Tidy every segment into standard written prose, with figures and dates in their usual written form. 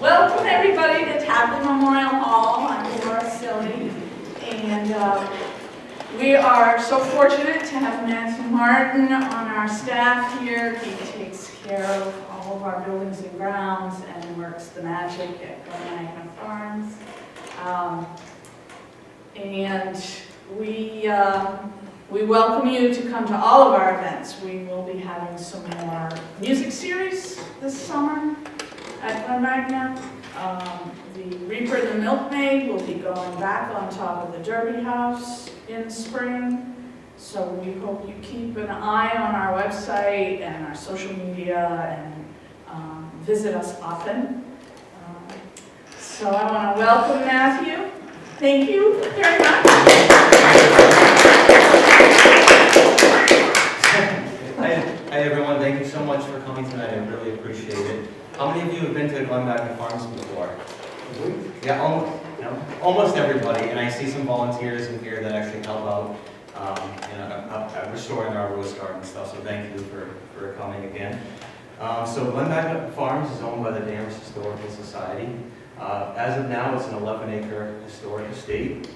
Welcome everybody to Tapley Memorial Hall. I'm Laura Silly, and we are so fortunate to have Matthew Martin on our staff here. He takes care of all of our buildings and grounds and works the magic at Glen Magna Farms. And we welcome you to come to all of our events. We will be having some more music series this summer at Glen Magna. The Reaper and the Milkmaid will be going back on top of the Derby House in spring. So we hope you keep an eye on our website and our social media and visit us often. So I want to welcome Matthew. Thank you very much. Hi everyone, thank you so much for coming tonight. I really appreciate it. How many of you have been to Glen Magna Farms before? Yeah, almost everybody. And I see some volunteers in here that actually help out restoring our rose garden and stuff. So thank you for coming again. So Glen Magna Farms is owned by the Danvers Historical Society. As of now, it's an 11-acre historic estate.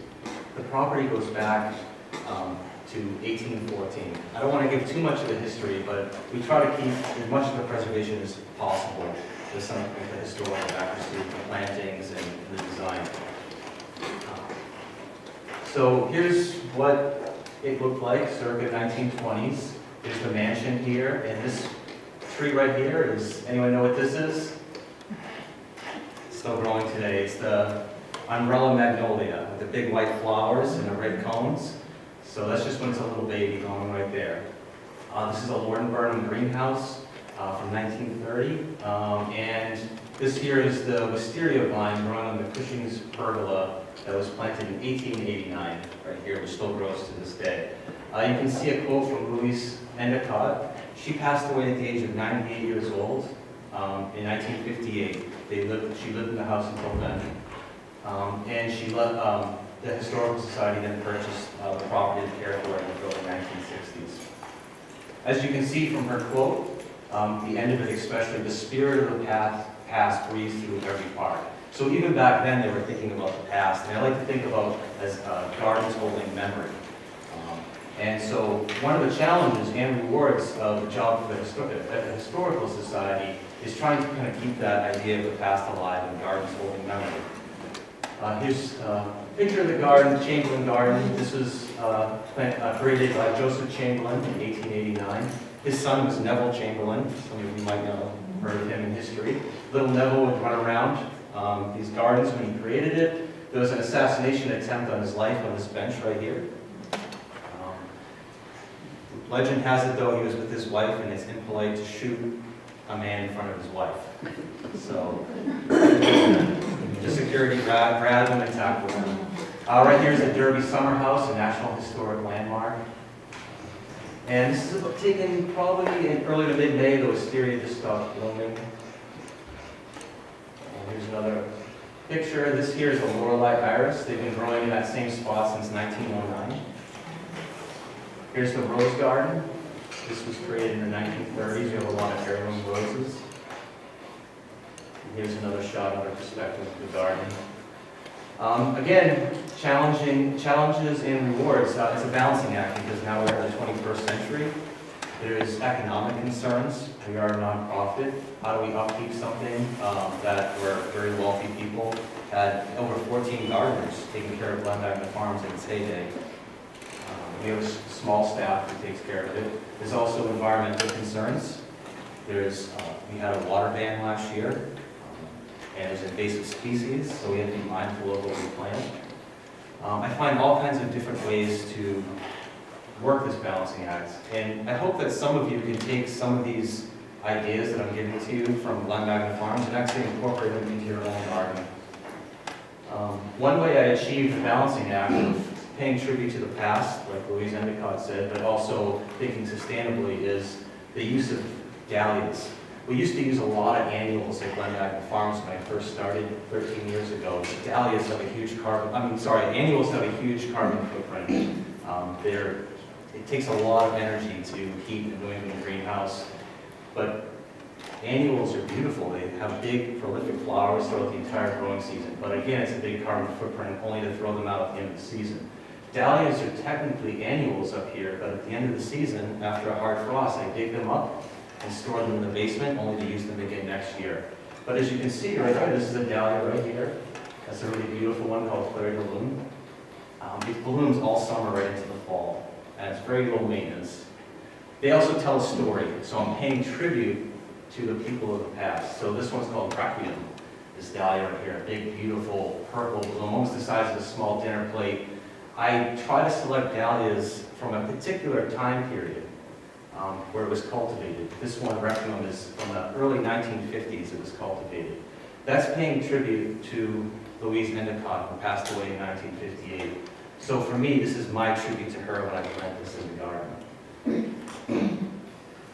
The property goes back to 1814. I don't want to give too much of the history, but we try to keep as much of the preservation as possible with some of the historical accuracy, the plantings, and the design. So here's what it looked like circa 1920s. There's the mansion here, and this tree right here is, anyone know what this is? Still growing today. It's the umbrella magnolia with the big white flowers and the red cones. So that's just when it's a little baby growing right there. This is a Lord and Burnham greenhouse from 1930. And this here is the wisteria vine growing on the Cushing's pergola that was planted in 1889 right here, which still grows to this day. You can see a quote from Louise Endicott. She passed away at the age of 98 years old in 1958. She lived in the house until then. And she left. The Historical Society then purchased the property to care for it in the early 1960s. As you can see from her quote, the end of it especially, the spirit of the past breathes through every part. So even back then they were thinking about the past, and I like to think about as gardens holding memory. And so one of the challenges and rewards of the job for the Historical Society is trying to kind of keep that idea of the past alive and gardens holding memory. Here's a picture of the garden, the Chamberlain Garden. This was created by Joseph Chamberlain in 1889. His son was Neville Chamberlain. Some of you might know, heard of him in history. Little Neville would run around these gardens when he created it. There was an assassination attempt on his life on this bench right here. Legend has it, though, he was with his wife, and it's impolite to shoot a man in front of his wife. So, the security grabbed him and tackled him. Right here is the Derby Summer House, a National Historic Landmark. And this is taken probably in early to mid-May. The wisteria just stopped blooming. And here's another picture. This here is the Lorelei iris. They've been growing in that same spot since 1909. Here's the rose garden. This was created in the 1930s. We have a lot of heirloom roses. Here's another shot of the perspective of the garden. Again, challenges and rewards. It's a balancing act because now we're in the 21st century. There's economic concerns. We are a nonprofit. How do we upkeep something that where very wealthy people had over 14 gardeners taking care of Glen Magna Farms in its heyday. We have a small staff who takes care of it. There's also environmental concerns. We had a water ban last year, and there's invasive species, so we have to be mindful of what we plant. I find all kinds of different ways to work this balancing act, and I hope that some of you can take some of these ideas that I'm giving to you from Glen Magna Farms and actually incorporate them into your own garden. One way I achieved the balancing act of paying tribute to the past, like Louise Endicott said, but also thinking sustainably, is the use of dahlias. We used to use a lot of annuals at Glen Magna Farms when I first started 13 years ago. Dahlias have a huge annuals have a huge carbon footprint. It takes a lot of energy to heat a New England greenhouse, but Annuals are beautiful. They have big, prolific flowers throughout the entire growing season. But again, it's a big carbon footprint, only to throw them out at the end of the season. Dahlias are technically annuals up here, but at the end of the season, after a hard frost, I dig them up and store them in the basement, only to use them again next year. But as you can see right here, this is a dahlia right here. That's a really beautiful one called Claire de Lune. It blooms all summer right into the fall, and it's very low maintenance. They also tell a story, so I'm paying tribute to the people of the past. So this one's called Requiem, this dahlia right here, a big, beautiful purple bloom, almost the size of a small dinner plate. I try to select dahlias from a particular time period where it was cultivated. This one, Requiem, is from the early 1950s it was cultivated. That's paying tribute to Louise Endicott, who passed away in 1958. So for me, this is my tribute to her when I plant this in the garden.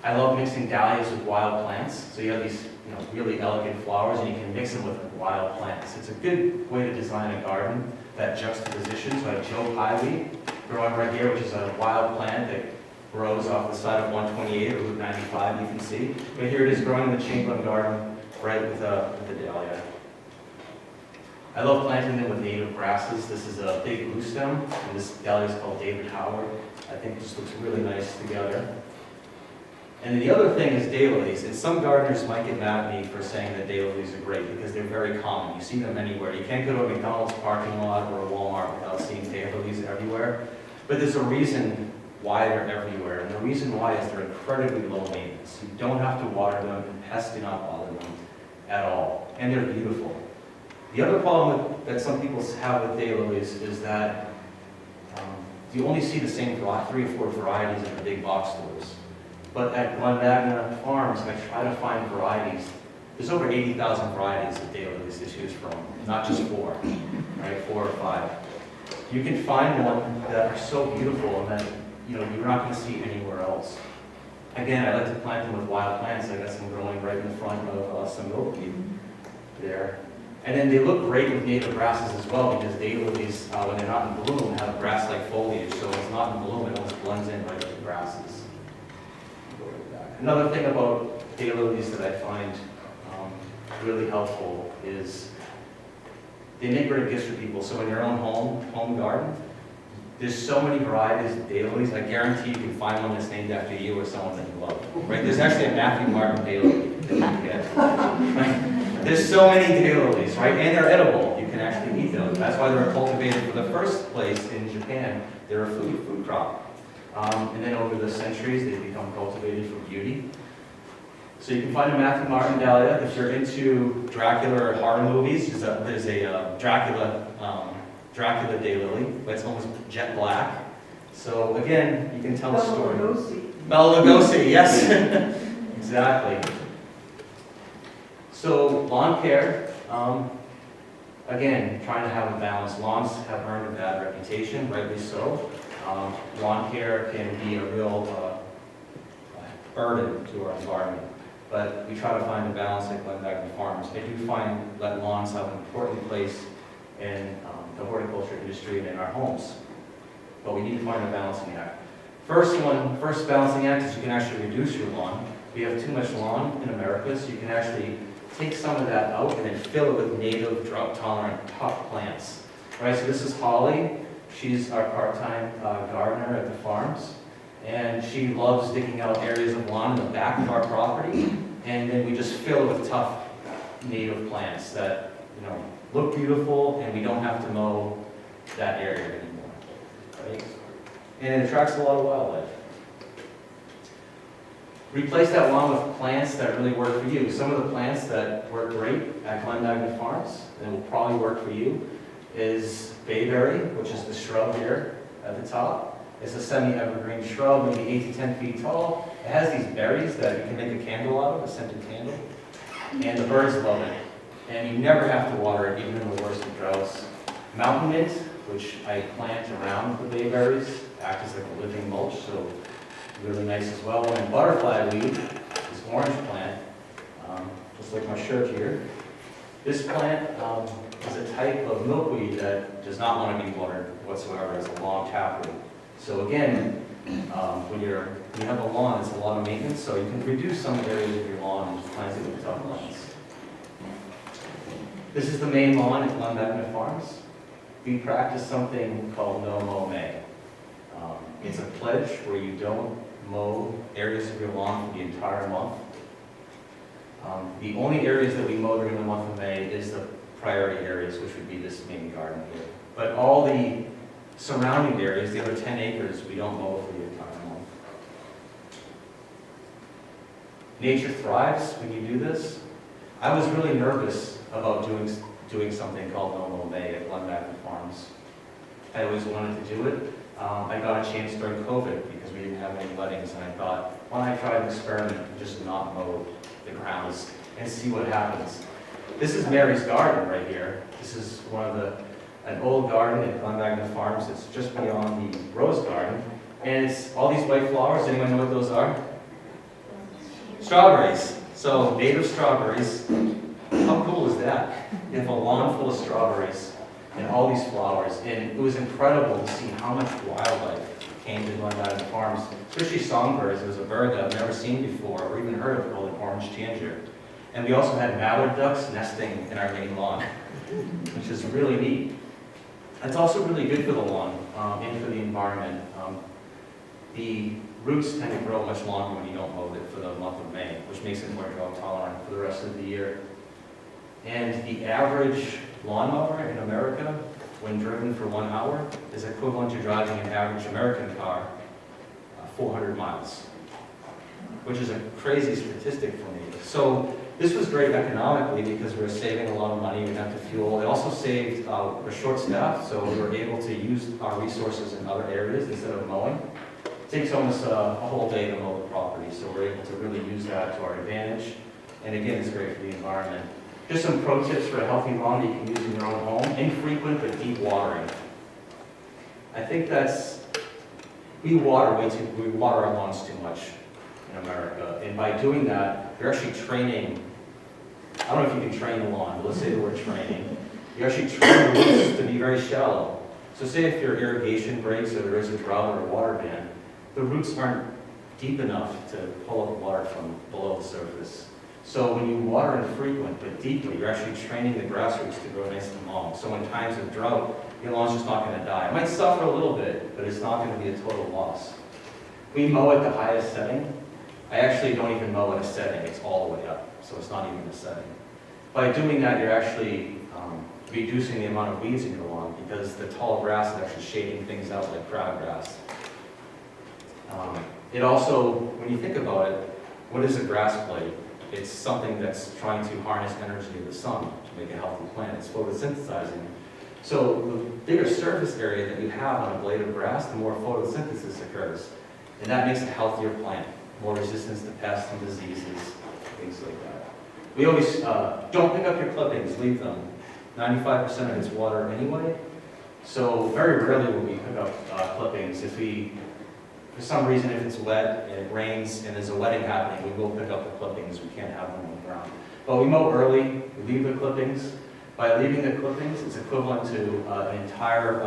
I love mixing dahlias with wild plants. So you have these really elegant flowers, and you can mix them with wild plants. It's a good way to design a garden, that juxtaposition. So I have Joe Pyeweed growing right here, which is a wild plant that grows off the side of 128 or Route 95, you can see. But here it is growing in the Chamberlain garden, right with the dahlia. I love planting them with native grasses. This is a big blue stem, and this dahlia is called David Howard. I think this looks really nice together. And the other thing is daylilies, and some gardeners might get mad at me for saying that daylilies are great because they're very common. You see them anywhere. You can't go to a McDonald's parking lot or a Walmart without seeing daylilies everywhere. But there's a reason why they're everywhere, and the reason why is they're incredibly low maintenance. You don't have to water them, and pests do not bother them at all, and they're beautiful. The other problem that some people have with daylilies is that you only see the same 3 or 4 varieties in the big box stores. But at Glen Magna Farms, I try to find varieties. There's over 80,000 varieties of daylilies to choose from, not just 4, right? 4 or 5. You can find them that are so beautiful and that you're not going to see anywhere else. Again, I like to plant them with wild plants. I got some growing right in the front of some milkweed there. And then they look great with native grasses as well, because daylilies, when they're not in bloom, have grass-like foliage. So when it's not in bloom, it almost blends in right with the grasses. Another thing about daylilies that I find really helpful is they make great gifts for people. So in your own home garden, there's so many varieties of daylilies. I guarantee you can find one that's named after you or someone that you love. Right? There's actually a Matthew Martin daylily that you can get. Right? There's so many daylilies, right? And they're edible. You can actually eat them. That's why they were cultivated for the first place in Japan. They're a food crop. And then over the centuries, they've become cultivated for beauty. So you can find a Matthew Martin dahlia. If you're into Dracula or horror movies, there's a Dracula daylily, but it's almost jet black. So again, you can tell a story. Bela Lugosi, yes, exactly. So lawn care, again, trying to have a balance. Lawns have earned a bad reputation, rightly so. Lawn care can be a real burden to our environment, but we try to find a balance at Glen Magna Farms. I do find that lawns have an important place in the horticulture industry and in our homes, but we need to find a balancing act. First balancing act is you can actually reduce your lawn. We have too much lawn in America, so you can actually take some of that out and then fill it with native, drought-tolerant, tough plants. Right, so this is Holly. She's our part-time gardener at the farms, and she loves digging out areas of lawn in the back of our property, and then we just fill it with tough native plants that look beautiful, and we don't have to mow that area anymore. Right? And it attracts a lot of wildlife. Replace that lawn with plants that really work for you. Some of the plants that work great at Glen Magna Farms, and will probably work for you, is bayberry, which is the shrub here at the top. It's a semi-evergreen shrub, maybe 8 to 10 feet tall. It has these berries that you can make a candle out of, a scented candle. And the birds love it. And you never have to water it, even in the worst of droughts. Mountain mint, which I plant around the bayberries, acts as like a living mulch, so really nice as well. And butterfly weed, this orange plant, just like my shirt here. This plant is a type of milkweed that does not want to be watered whatsoever. It's a long taproot. So again, When you have a lawn, it's a lot of maintenance, so you can reduce some areas of your lawn and just plant it with tough plants. This is the main lawn at Glen Magna Farms. We practice something called no mow May. It's a pledge where you don't mow areas of your lawn for the entire month. The only areas that we mow during the month of May is the priority areas, which would be this main garden here. But all the surrounding areas, the other 10 acres, we don't mow for the entire month. Nature thrives when you do this. I was really nervous about doing something called No Mow May at Glen Magna Farms. I always wanted to do it. I got a chance during COVID because we didn't have any weddings, and I thought, why don't I try an experiment and just not mow the grounds and see what happens. This is Mary's garden right here. This is an old garden at Glen Magna Farms. It's just beyond the rose garden. And it's all these white flowers. Anyone know what those are? Strawberries. So native strawberries. How cool is that? You have a lawn full of strawberries and all these flowers. And it was incredible to see how much wildlife came to Glen Magna Farms, especially songbirds. It was a bird that I've never seen before or even heard of called an orange tanager. And we also had mallard ducks nesting in our main lawn, which is really neat. It's also really good for the lawn and for the environment. The roots tend to grow much longer when you don't mow it for the month of May, which makes it more drought tolerant for the rest of the year. And the average lawnmower in America, when driven for 1 hour, is equivalent to driving an average American car 400 miles, which is a crazy statistic for me. So this was great economically because we were saving a lot of money. We didn't have to fuel. It also saved, we're short-staffed, so we were able to use our resources in other areas instead of mowing. It takes almost a whole day to mow the property, so we're able to really use that to our advantage. And again, it's great for the environment. Just some pro tips for a healthy lawn that you can use in your own home. Infrequent but deep watering. I think we water our lawns too much in America. And by doing that, you're actually training, I don't know if you can train the lawn, but let's say the word training. You actually train the roots to be very shallow. So say if your irrigation breaks or there is a drought or a water ban, the roots aren't deep enough to pull up water from below the surface. So when you water infrequent but deeply, you're actually training the grass roots to grow nice and long. So in times of drought, your lawn's just not going to die. It might suffer a little bit, but it's not going to be a total loss. We mow at the highest setting. I actually don't even mow at a setting. It's all the way up, so it's not even a setting. By doing that, you're actually reducing the amount of weeds in your lawn because the tall grass is actually shading things out like crabgrass. It also, when you think about it, what is a grass blade? It's something that's trying to harness energy of the sun to make a healthy plant. It's photosynthesizing. So the bigger surface area that you have on a blade of grass, the more photosynthesis occurs. And that makes a healthier plant, more resistance to pests and diseases, things like that. We always, don't pick up your clippings, leave them. 95% of it's water anyway. So very rarely will we pick up clippings. If for some reason, if it's wet and it rains and there's a wedding happening, we will pick up the clippings. We can't have them on the ground. But we mow early, we leave the clippings. By leaving the clippings, it's equivalent to an entire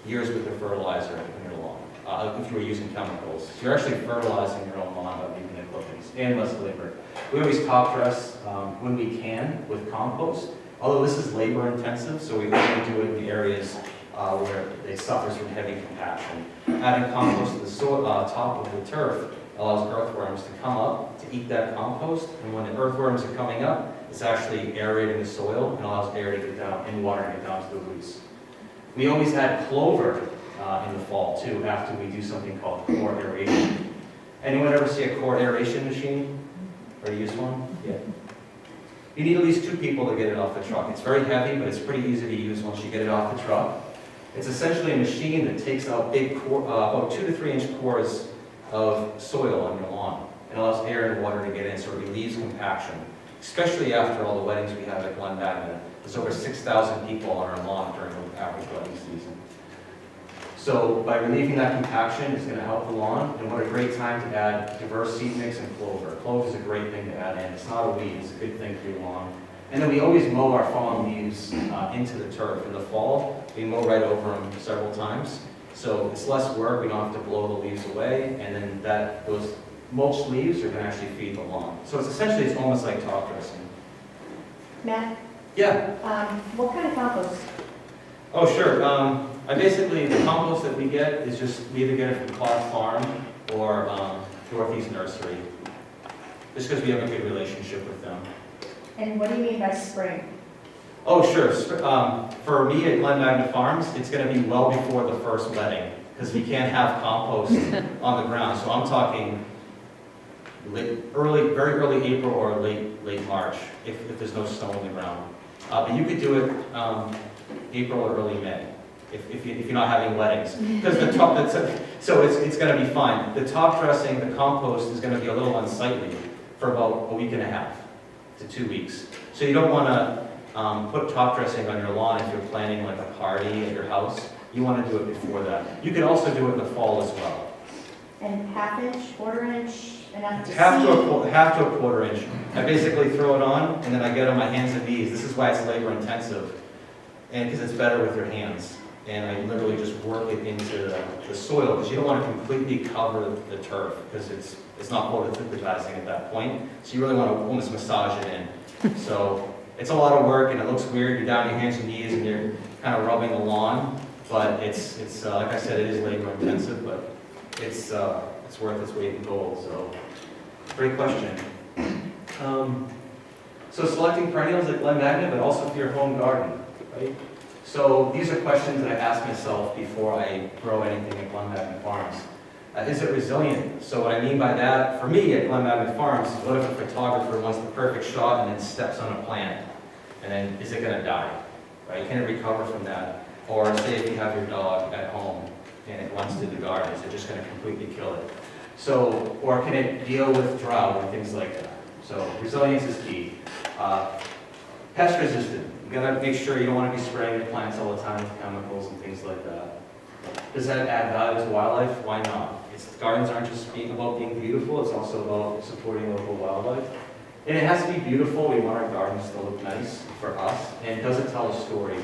year's worth of fertilizer in your lawn, if you were using chemicals. So you're actually fertilizing your own lawn by leaving the clippings, and less labor. We always top dress when we can with compost, although this is labor intensive, so we only do it in the areas where it suffers from heavy compaction. Adding compost to the top of the turf allows earthworms to come up to eat that compost, and when the earthworms are coming up, it's actually aerating the soil and allows air to get down and water to get down to the roots. We always add clover in the fall too after we do something called core aeration. Anyone ever see a core aeration machine or use one? Yeah. You need at least 2 people to get it off the truck. It's very heavy, but it's pretty easy to use once you get it off the truck. It's essentially a machine that takes out big, about 2 to 3 inch cores of soil on your lawn and allows air and water to get in, so it relieves compaction, especially after all the weddings we have at Glen Magna. There's over 6,000 people on our lawn during the average wedding season. So by relieving that compaction, it's going to help the lawn, and what a great time to add diverse seed mix and clover. Clover is a great thing to add in. It's not a weed, it's a good thing for your lawn. And then we always mow our fallen leaves into the turf. In the fall, we mow right over them several times. So it's less work, we don't have to blow the leaves away, and then those mulched leaves are going to actually feed the lawn. So it's almost like top dressing. Matt, Yeah. what kind of compost? Oh, sure. The compost that we get is just, we either get it from Clark Farm or Northeast Nursery, just because we have a good relationship with them. And what do you mean by spring? Oh, sure. For me at Glen Magna Farms, it's going to be well before the first wetting, because we can't have compost on the ground. So I'm talking very early April or late March, if there's no snow on the ground. But you could do it April or early May, if you're not having wettings. Because it's going to be fine. The top dressing, the compost, is going to be a little unsightly for about a week and a half to 2 weeks. So you don't want to put top dressing on your lawn if you're planning like a party at your house. You want to do it before that. You could also do it in the fall as well. And half inch, quarter inch, enough to Half see? half to a quarter inch. I basically throw it on, and then I get on my hands and knees. This is why it's labor intensive, and because it's better with your hands. And I literally just work it into the soil, because you don't want to completely cover the turf, because it's not photosynthesizing at that point. So you really want to almost massage it in. So it's a lot of work, and it looks weird. You're down on your hands and knees, and you're kind of rubbing the lawn. But it's like I said, it is labor intensive, but it's worth its weight in gold. So, great question. So selecting perennials at Glen Magna, but also for your home garden, right? So these are questions that I ask myself before I grow anything at Glen Magna Farms. Is it resilient? So what I mean by that, for me at Glen Magna Farms, what if a photographer wants the perfect shot and then steps on a plant? And then is it going to die? Right? Can it recover from that? Or say if you have your dog at home and it runs through the garden, is it just going to completely kill it? So, or can it deal with drought and things like that? So resilience is key. Pest resistant. You gotta make sure you don't want to be spraying your plants all the time with chemicals and things like that. Does that add value to wildlife? Why not? Gardens aren't just about being beautiful, it's also about supporting local wildlife. And it has to be beautiful. We want our gardens to look nice for us. And does it tell a story?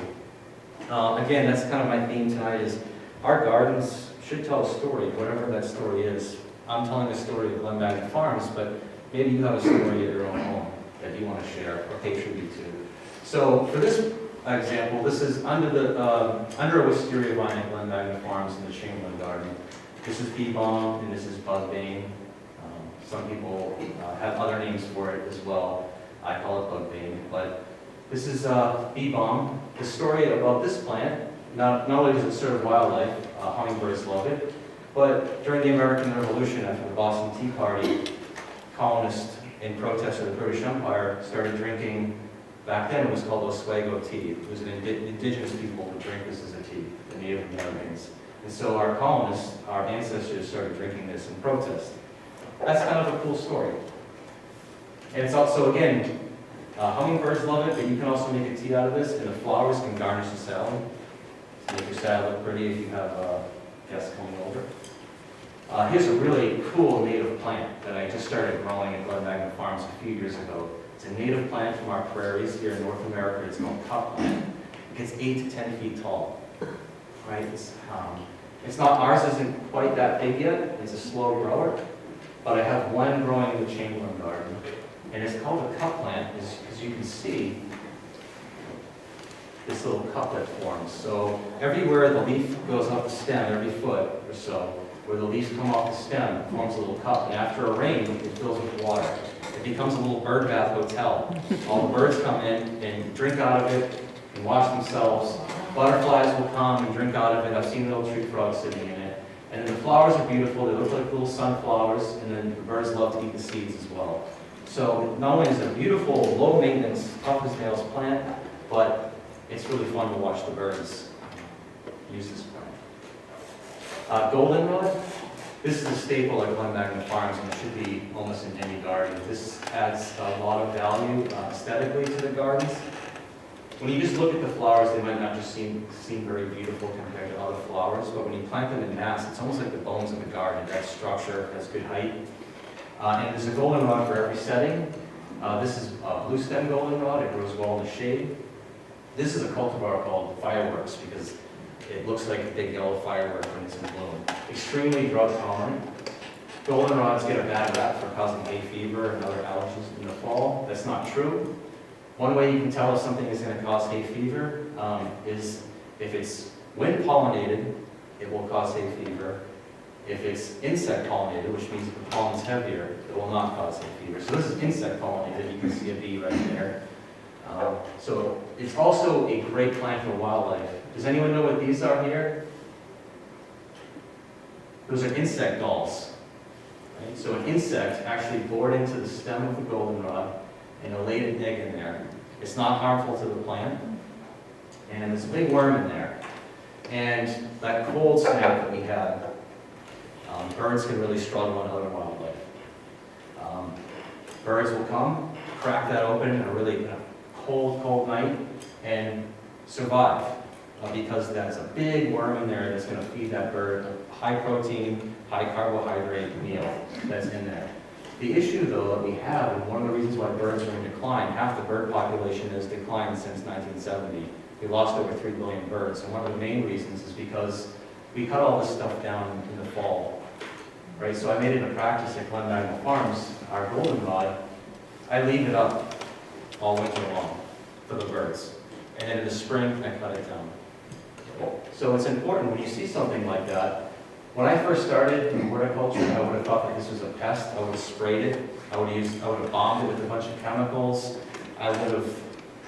Again, that's kind of my theme tonight is our gardens should tell a story, whatever that story is. I'm telling a story of Glen Magna Farms, but maybe you have a story at your own home that you want to share or pay tribute to. So for this example, this is under a wisteria vine at Glen Magna Farms in the Chamberlain Garden. This is bee balm and this is bugbean. Some people have other names for it as well. I call it bugbean, but this is bee balm. The story about this plant, not only does it serve wildlife, hummingbirds love it, but during the American Revolution after the Boston Tea Party, colonists in protest of the British Empire started drinking. Back then it was called Oswego tea. It was an indigenous people who drank this as a tea, the Native Americans. And so our colonists, our ancestors, started drinking this in protest. That's kind of a cool story. And it's also, again, hummingbirds love it, but you can also make a tea out of this, and the flowers can garnish the salad to make your salad look pretty if you have guests coming over. Here's a really cool native plant that I just started growing at Glen Magna Farms a few years ago. It's a native plant from our prairies here in North America. It's called cup plant. It gets 8 to 10 feet tall. Right? It's not, ours isn't quite that big yet. It's a slow grower. But I have one growing in the Chamberlain garden. And it's called a cup plant because you can see this little cup that forms. So everywhere the leaf goes up the stem, every foot or so, where the leaves come off the stem, it forms a little cup. And after a rain, it fills with water. It becomes a little bird bath hotel. All the birds come in and drink out of it and wash themselves. Butterflies will come and drink out of it. I've seen little tree frogs sitting in it. And then the flowers are beautiful. They look like little sunflowers. And then the birds love to eat the seeds as well. So not only is it a beautiful, low maintenance, tough as nails plant, but it's really fun to watch the birds use this plant. Goldenrod. This is a staple at Glen Magna Farms, and it should be almost in any garden. This adds a lot of value aesthetically to the gardens. When you just look at the flowers, they might not just seem very beautiful compared to other flowers, but when you plant them in mass, it's almost like the bones of the garden. That structure has good height. And there's a goldenrod for every setting. This is a blue stem goldenrod. It grows well in the shade. This is a cultivar called Fireworks because It looks like a big yellow firework when it's in bloom. Extremely drought tolerant. Goldenrods get a bad rap for causing hay fever and other allergies in the fall. That's not true. One way you can tell if something is going to cause hay fever is if it's wind pollinated, it will cause hay fever. If it's insect pollinated, which means the pollen's heavier, it will not cause hay fever. So this is insect pollinated. You can see a bee right there. So it's also a great plant for wildlife. Does anyone know what these are here? Those are insect galls. Right? So an insect actually bored into the stem of the goldenrod and laid an egg in there. It's not harmful to the plant. And there's a big worm in there. And that cold snap that we had, birds can really struggle on other wildlife. Birds will come, crack that open in a really cold night, and survive because there's a big worm in there that's going to feed that bird a high protein, high carbohydrate meal that's in there. The issue, though, that we have, and one of the reasons why birds are in decline, half the bird population has declined since 1970. We lost over 3 billion birds, and one of the main reasons is because we cut all this stuff down in the fall. Right, so I made it a practice at Glen Magna Farms, our goldenrod, I leave it up all winter long for the birds. And then in the spring, I cut it down. So it's important when you see something like that. When I first started in horticulture, I would have thought that this was a pest. I would have sprayed it. I would have bombed it with a bunch of chemicals. I would have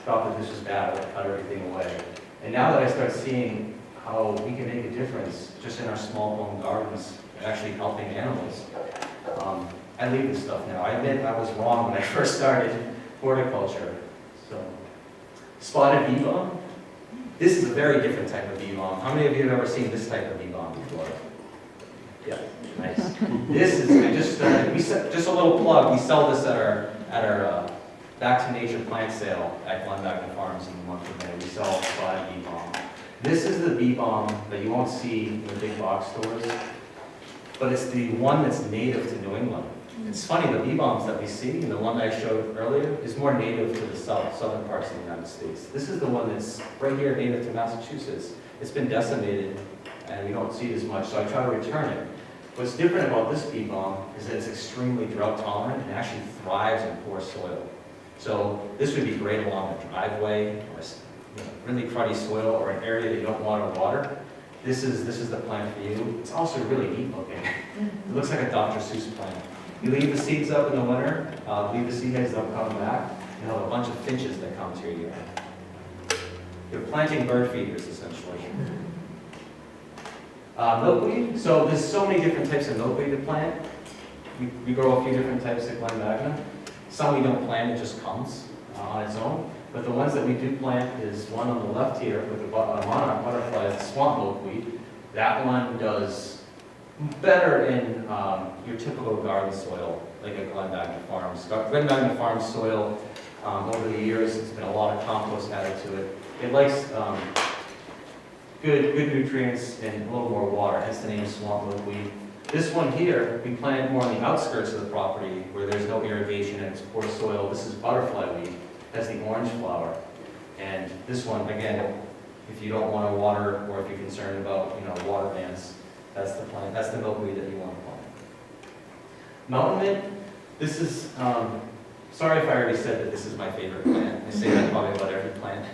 thought that this was bad. I would have cut everything away. And now that I start seeing how we can make a difference just in our small home gardens, actually helping animals, I leave this stuff now. I admit I was wrong when I first started horticulture. So, spotted bee balm. This is a very different type of bee balm. How many of you have ever seen this type of bee balm before? Yeah, nice. This is, I just started, just a little plug, we sell this at our Back to Nature plant sale at Glen Magna Farms in the month of May. We sell spotted bee balm. This is the bee balm that you won't see in the big box stores, but it's the one that's native to New England. It's funny, the bee balms that we see, and the one that I showed earlier, is more native to the southern parts of the United States. This is the one that's right here native to Massachusetts. It's been decimated, and we don't see it as much, so I try to return it. What's different about this bee balm is that it's extremely drought tolerant and actually thrives in poor soil. So this would be great along a driveway, or really cruddy soil, or an area that you don't want to water. This is the plant for you. It's also really neat looking. It looks like a Dr. Seuss plant. You leave the seeds up in the winter, leave the seed heads up coming back, you have a bunch of finches that come to your yard. You're planting bird feeders, essentially. Milkweed. So there's so many different types of milkweed to plant. We grow a few different types at Glen Magna. Some we don't plant, it just comes on its own. But the ones that we do plant is one on the left here with the monarch butterfly, the swamp milkweed. That one does better in your typical garden soil, like at Glen Magna Farms. Glen Magna Farms soil, over the years, it's been a lot of compost added to it. It likes good nutrients and a little more water, hence the name swamp milkweed. This one here, we planted more on the outskirts of the property where there's no irrigation and it's poor soil. This is butterfly weed. That's the orange flower. And this one, again, if you don't want to water or if you're concerned about, water bans, that's the plant. That's the milkweed that you want to plant. Mountain mint. This is, sorry if I already said that this is my favorite plant. I say that probably about every plant.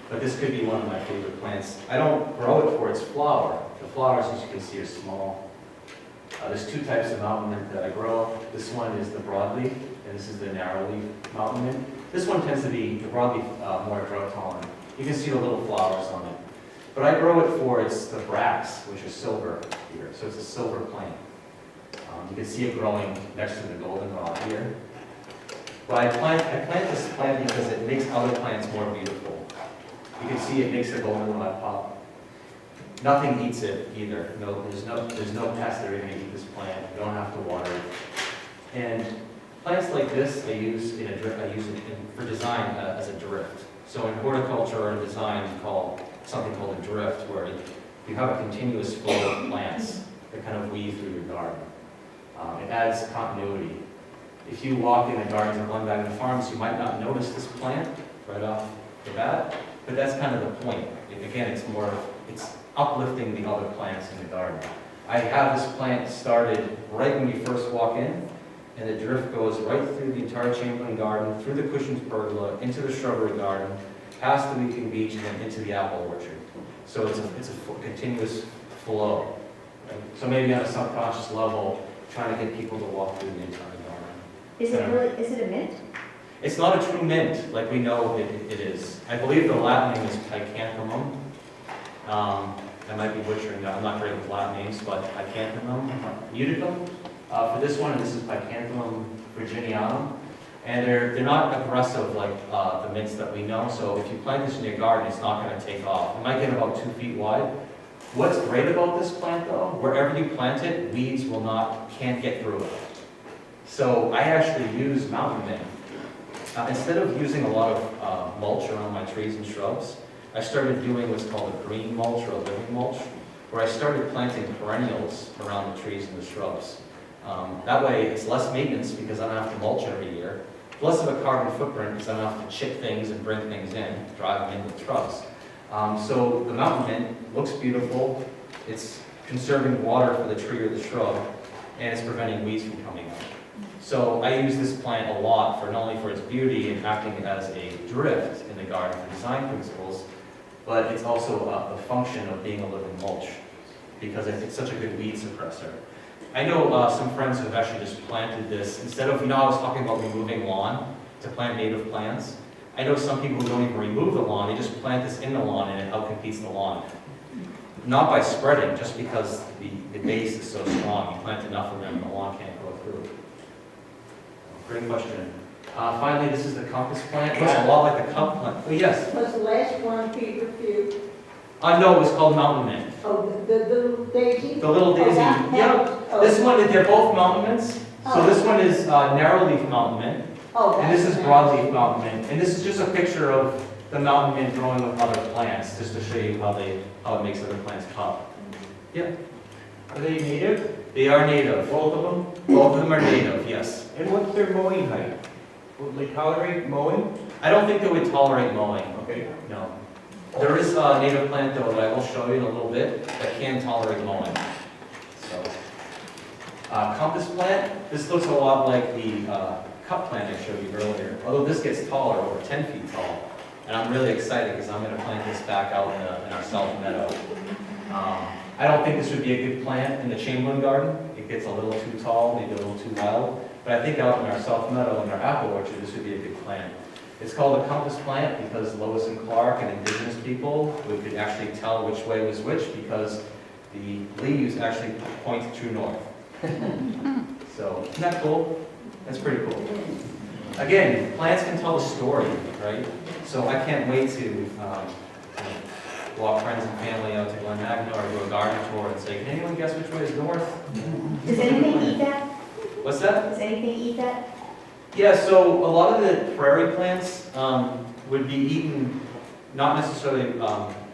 But this could be one of my favorite plants. I don't grow it for its flower. The flowers, as you can see, are small. There's two types of mountain mint that I grow. This one is the broadleaf, and this is the narrowleaf mountain mint. This one tends to be, the broadleaf, more drought tolerant. You can see the little flowers on it. But I grow it for the bracts, which are silver here. So it's a silver plant. You can see it growing next to the goldenrod here. But I plant this plant because it makes other plants more beautiful. You can see it makes the goldenrod pop. Nothing eats it either. There's no pests that are going to eat this plant. You don't have to water it. And plants like this, I use it for design as a drift. So in horticulture or in design, we call something called a drift, where you have a continuous flow of plants that kind of weave through your garden. It adds continuity. If you walk in the gardens of Glen Magna Farms, you might not notice this plant right off the bat, but that's kind of the point. Again, it's uplifting the other plants in the garden. I have this plant started right when you first walk in, and the drift goes right through the entire Chamberlain garden, through the Cushion's pergola, into the shrubbery garden, past the Weeping Beech, and then into the apple orchard. So it's a continuous flow. Right? So maybe on a subconscious level, trying to get people to walk through the entire garden. Is it a mint? It's not a true mint like we know it is. I believe the Latin name is Picanthamum. I might be butchering that. I'm not great with Latin names, but Picanthamum unicum. For this one, this is Picanthamum virginianum. And they're not aggressive like the mints that we know. So if you plant this in your garden, it's not going to take off. It might get about 2 feet wide. What's great about this plant though, wherever you plant it, weeds can't get through it. So I actually use mountain mint. Instead of using a lot of mulch around my trees and shrubs, I started doing what's called a green mulch or a living mulch, where I started planting perennials around the trees and the shrubs. That way it's less maintenance because I don't have to mulch every year, less of a carbon footprint because I don't have to chip things and bring things in, drive them into the trucks. So the mountain mint looks beautiful, it's conserving water for the tree or the shrub, and it's preventing weeds from coming up. So I use this plant a lot for not only for its beauty and acting as a drift in the garden for design principles, but it's also the function of being a living mulch because it's such a good weed suppressor. I know some friends who have actually just planted this, instead of, I was talking about removing lawn to plant native plants. I know some people who don't even remove the lawn, they just plant this in the lawn and it outcompetes the lawn. Not by spreading, just because the base is so strong. You plant enough of them and the lawn can't go through. Great question. Finally, this is the compass plant. It looks a lot like the cup plant. Oh, yes? Was the last one feverfew? No, it was called mountain mint. Oh, the little daisy? The little daisy. Yeah. This one, they're both mountain mints. So this one is narrow-leaf mountain mint, and this is broadleaf mountain mint. And this is just a picture of the mountain mint growing with other plants, just to show you how it makes other plants pop. Yeah. Are they native? They are native. Both of them? Both of them are native, yes. And what's their mowing height? Will they tolerate mowing? I don't think they would tolerate mowing. Okay. No. There is a native plant though that I will show you in a little bit that can tolerate mowing. So, compass plant, this looks a lot like the cup plant I showed you earlier. Although this gets taller, over 10 feet tall. And I'm really excited because I'm going to plant this back out in our south meadow. I don't think this would be a good plant in the Chamberlain garden. It gets a little too tall, maybe a little too wild. But I think out in our south meadow, in our apple orchard, this would be a good plant. It's called a compass plant because Lois and Clark and indigenous people, we could actually tell which way was which because the leaves actually point true north. So, isn't that cool? That's pretty cool. Again, plants can tell a story, right? So I can't wait to walk friends and family out to Glen Magna or do a garden tour and say, can anyone guess which way is north? Does anything eat that? What's that? Does anything eat that? Yeah, so a lot of the prairie plants would be eaten, not necessarily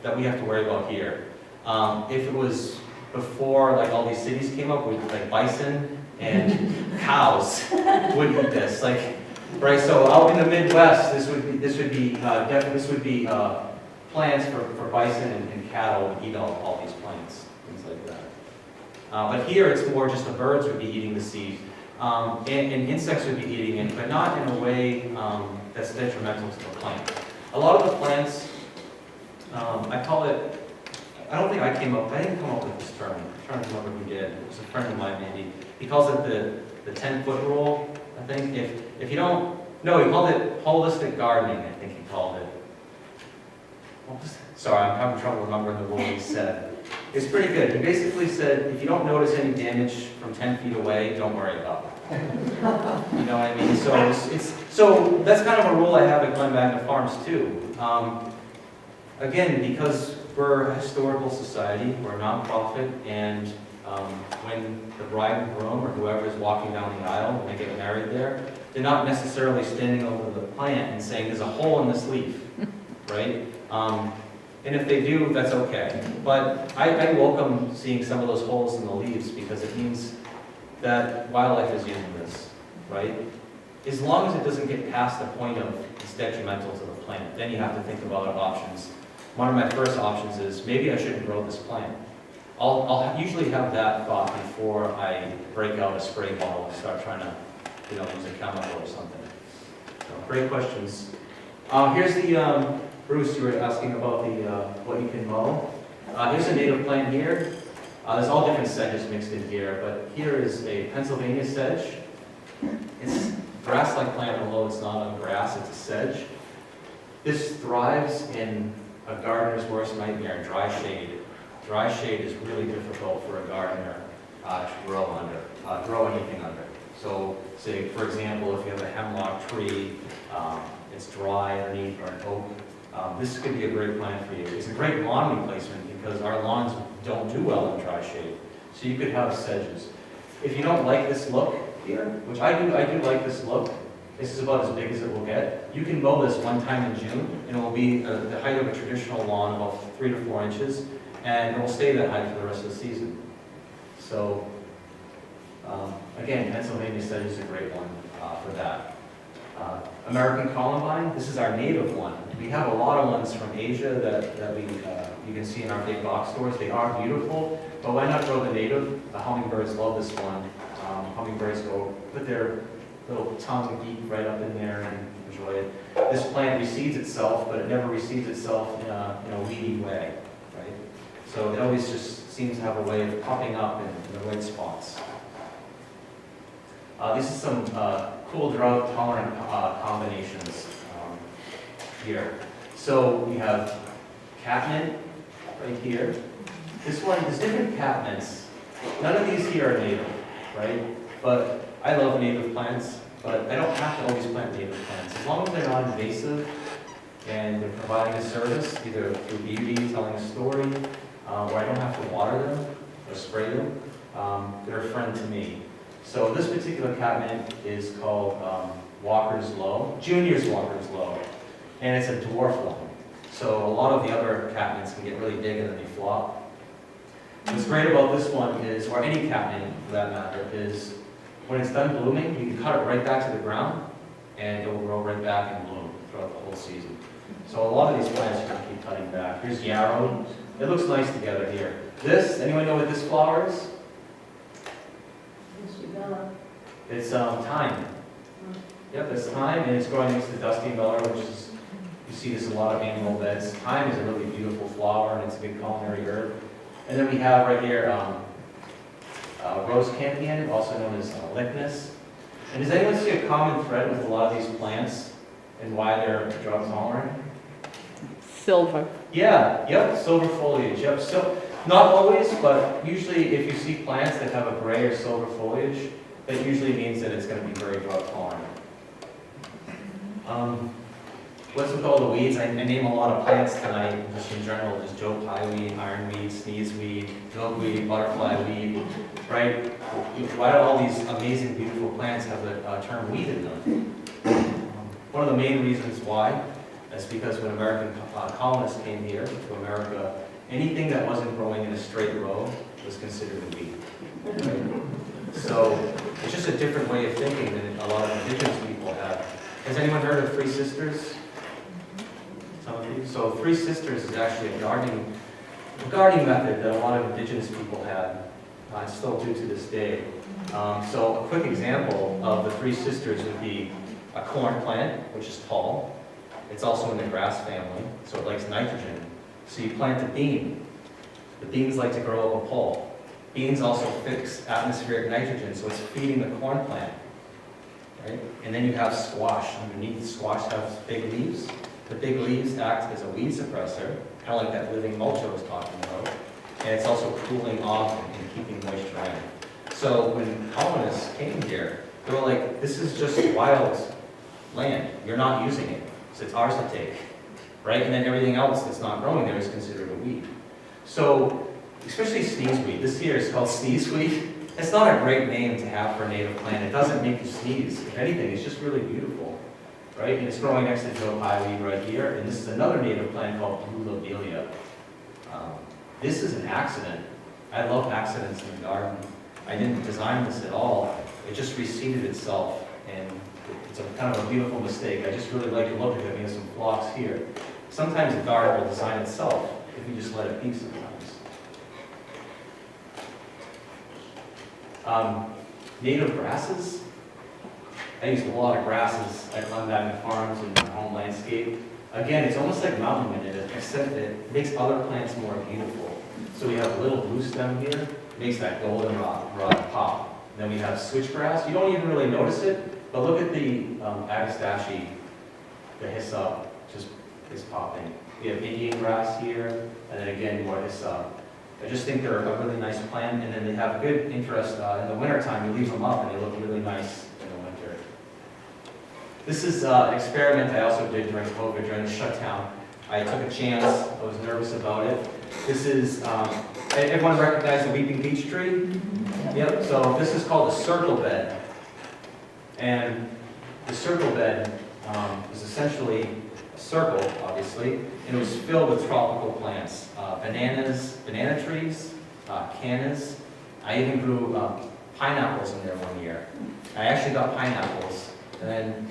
that we have to worry about here. If it was before like all these cities came up, with like bison and cows would eat this. Like, right, so out in the Midwest, this would be plants for bison and cattle would eat all these plants, things like that. But here it's more just the birds would be eating the seed. And insects would be eating it, but not in a way that's detrimental to the plant. A lot of the plants, I don't think I didn't come up with this term. I'm trying to remember who did. It was a friend of mine maybe. He calls it the 10-foot rule, I think. If you don't, no, he called it holistic gardening, I think he called it. Sorry, I'm having trouble remembering the rule he said. It's pretty good. He basically said, if you don't notice any damage from 10 feet away, don't worry about it. You know what I mean? So that's kind of a rule I have at Glen Magna Farms too. Again, because we're a historical society, we're a nonprofit, and when the bride and groom or whoever is walking down the aisle when they get married there, they're not necessarily standing over the plant and saying, there's a hole in this leaf, right? And if they do, that's okay. But I welcome seeing some of those holes in the leaves because it means that wildlife is using this, right? As long as it doesn't get past the point of it's detrimental to the plant, then you have to think about options. one of my first options is maybe I shouldn't grow this plant. I'll usually have that thought before I break out a spray bottle and start trying to, use a chemical or something. So, great questions. Here's the, Bruce, you were asking about the, what you can mow. Here's a native plant here. There's all different sedges mixed in here, but here is a Pennsylvania sedge. It's a grass-like plant, although it's not on grass, it's a sedge. This thrives in a gardener's worst nightmare, dry shade. Dry shade is really difficult for a gardener to grow anything under. So, say, for example, if you have a hemlock tree, it's dry underneath, or an oak, this could be a great plant for you. It's a great lawn replacement because our lawns don't do well in dry shade. So you could have sedges. If you don't like this look here, which I do like this look, this is about as big as it will get. You can mow this one time in June, and it will be the height of a traditional lawn, about 3 to 4 inches, and it will stay that height for the rest of the season. So, again, Pennsylvania sedge is a great one for that. American Columbine, this is our native one. We have a lot of ones from Asia that you can see in our big box stores. They are beautiful, but why not grow the native? The hummingbirds love this one. Hummingbirds go put their little tongue deep right up in there and enjoy it. This plant reseeds itself, but it never reseeds itself in a weedy way, right? So it always just seems to have a way of popping up in the right spots. This is some cool drought tolerant combinations here. So we have catmint right here. There's different catmints. None of these here are native, right? But I love native plants, but I don't have to always plant native plants. As long as they're not invasive and they're providing a service, either through beauty, telling a story, or I don't have to water them or spray them, they're a friend to me. So this particular catmint is called Walker's Low, Junior's Walker's Low, and it's a dwarf one. So a lot of the other catmints can get really big and then they flop. What's great about this one is, or any catmint for that matter, is when it's done blooming, you can cut it right back to the ground and it will grow right back and bloom throughout the whole season. So a lot of these plants you can keep cutting back. Here's yarrow. It looks nice together here. This, anyone know what this flower is? It's thyme. Yep, it's thyme, and it's growing next to Dusty Miller, which is, you see this in a lot of annual beds. Thyme is a really beautiful flower, and it's a good culinary herb. And then we have right here rose campion, also known as lychnis. And does anyone see a common thread with a lot of these plants and why they're drought tolerant? Silver. Yeah, yep, silver foliage, yep. So, not always, but usually if you see plants that have a gray or silver foliage, that usually means that it's going to be very drought tolerant. What's with all the weeds? I name a lot of plants tonight, just in general, just Joe Pye weed, ironweed, sneezeweed, milkweed, butterfly weed, right? Why do all these amazing, beautiful plants have the term weed in them? One of the main reasons why is because when American colonists came here to America, anything that wasn't growing in a straight row was considered a weed. Right? So it's just a different way of thinking than a lot of indigenous people have. Has anyone heard of Three Sisters? Some of you? So Three Sisters is actually a gardening method that a lot of indigenous people had, and still do to this day. So a quick example of the Three Sisters would be a corn plant, which is tall. It's also in the grass family, so it likes nitrogen. So you plant a bean. The beans like to grow up a pole. Beans also fix atmospheric nitrogen, so it's feeding the corn plant. Right? And then you have squash. Underneath, squash has big leaves. The big leaves act as a weed suppressor, kind of like that living mulch I was talking about. And it's also cooling off and keeping moisture in. So when colonists came here, they were like, this is just wild land. You're not using it. So it's ours to take. Right? And then everything else that's not growing there is considered a weed. So, especially sneezeweed. This here is called sneezeweed. It's not a great name to have for a native plant. It doesn't make you sneeze. If anything, it's just really beautiful. Right? And it's growing next to Joe Pye weed right here. And this is another native plant called blue lobelia. This is an accident. I love accidents in the garden. I didn't design this at all. It just reseeded itself. And it's a kind of a beautiful mistake. I just really like the look of it. It has some flocks here. sometimes the garden will design itself if you just let it be sometimes. Native grasses. I use a lot of grasses at Glen Magna Farms in my home landscape. Again, it's almost like mountain manure, except it makes other plants more beautiful. So we have a little blue stem here, makes that goldenrod pop. Then we have switchgrass. You don't even really notice it, but look at the agastache, the hyssop just is popping. We have Indian grass here, and then again more hyssop. I just think they're a really nice plant, and then they have good interest in the wintertime. You leave them up, and they look really nice in the winter. This is an experiment I also did during COVID, during the shutdown. I took a chance. I was nervous about it. This is, everyone recognize the weeping peach tree? Yep, so this is called a circle bed. And the circle bed is essentially a circle, obviously, and it was filled with tropical plants. Banana trees, cannas. I even grew pineapples in there one year. I actually got pineapples, and then,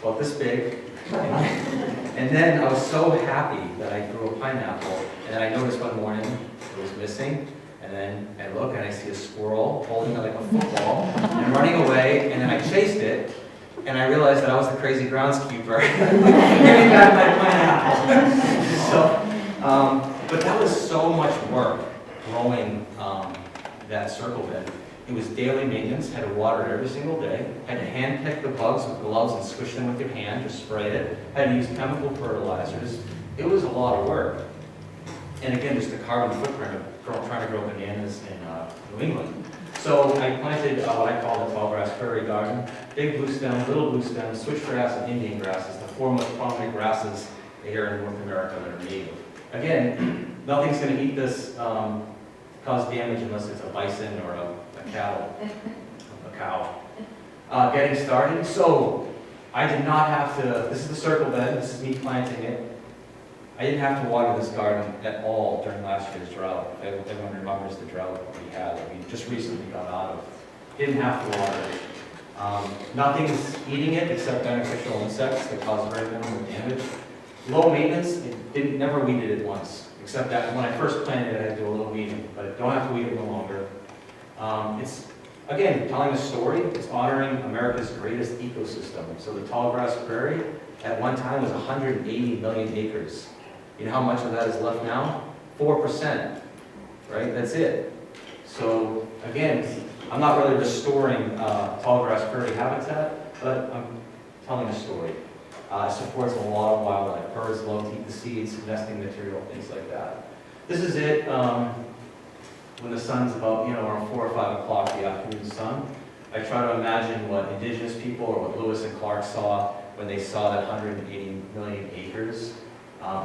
well, this big. And then I was so happy that I grew a pineapple, and then I noticed one morning it was missing, and then I look and I see a squirrel holding it like a football and running away, and then I chased it, and I realized that I was the crazy groundskeeper giving back my pineapple. So, but that was so much work growing that circle bed. It was daily maintenance, had to water it every single day, had to hand pick the bugs with gloves and squish them with your hand, just spray it, had to use chemical fertilizers. It was a lot of work. And again, just the carbon footprint of trying to grow bananas in New England. So I planted what I call the tall grass prairie garden. Big blue stem, little blue stem, switchgrass, and Indian grasses, the four most prominent grasses here in North America that are native. Again, nothing's going to eat this, cause damage unless it's a bison or a cow. Getting started. So I did not have to, this is the circle bed, this is me planting it. I didn't have to water this garden at all during last year's drought. Everyone remembers the drought we had that we just recently got out of. Didn't have to water it. Nothing's eating it except beneficial insects that cause very minimal damage. Low maintenance, it never weeded it once, except that when I first planted it, I had to do a little weeding, but I don't have to weed it no longer. It's, again, telling a story. It's honoring America's greatest ecosystem. So the tall grass prairie at one time was 180 million acres. You know how much of that is left now? 4%, right? That's it. So again, I'm not really restoring tall grass prairie habitat, but I'm telling a story. It supports a lot of wildlife. Birds love to eat the seeds, nesting material, things like that. This is it. When the sun's about, around 4 or 5 o'clock, the afternoon sun, I try to imagine what indigenous people or what Lewis and Clark saw when they saw that 180 million acres.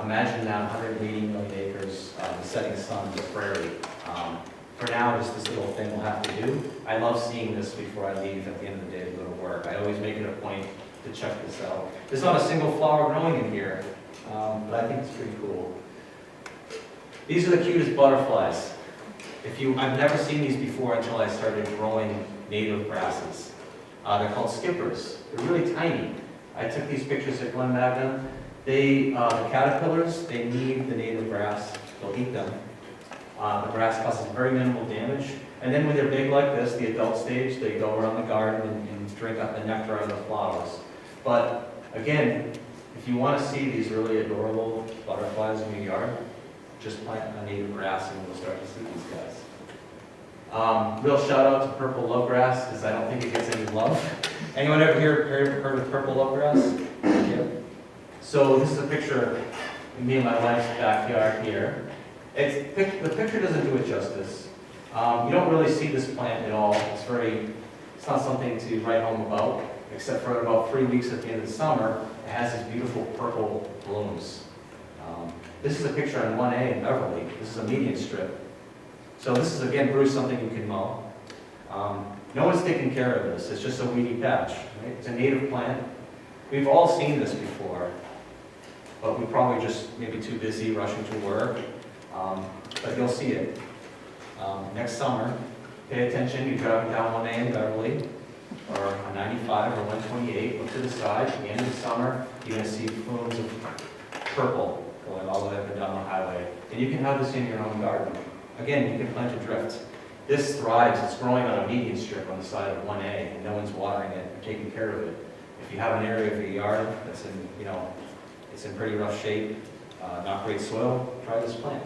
Imagine that 180 million acres, the setting sun, the prairie. For now, just this little thing we'll have to do. I love seeing this before I leave at the end of the day to go to work. I always make it a point to check this out. There's not a single flower growing in here, but I think it's pretty cool. These are the cutest butterflies. I've never seen these before until I started growing native grasses. They're called skippers. They're really tiny. I took these pictures at Glen Magna. The caterpillars, they need the native grass. They'll eat them. The grass causes very minimal damage. And then when they're big like this, the adult stage, they go around the garden and drink up the nectar of the flowers. But again, if you want to see these really adorable butterflies in your yard, just plant a native grass and you'll start to see these guys. Real shout out to purple lovegrass, because I don't think it gets any love. Anyone ever heard of purple lovegrass? Yeah. So this is a picture of me and my wife's backyard here. The picture doesn't do it justice. You don't really see this plant at all. It's not something to write home about, except for about 3 weeks at the end of the summer, it has these beautiful purple blooms. This is a picture on 1A in Beverly. This is a median strip. So this is, again, Bruce, something you can mow. No one's taking care of this. It's just a weedy patch. Right? It's a native plant. We've all seen this before, but we're probably just maybe too busy rushing to work. But you'll see it. Next summer, pay attention. You're driving down 1A in Beverly, or on 95 or 128. Look to the side. At the end of the summer, you're going to see plumes of purple all the way up and down the highway. And you can have this in your own garden. Again, you can plant a drift. This thrives, it's growing on a median strip on the side of 1A, and no one's watering it or taking care of it. If you have an area of your yard that's in, it's in pretty rough shape, not great soil, try this plant.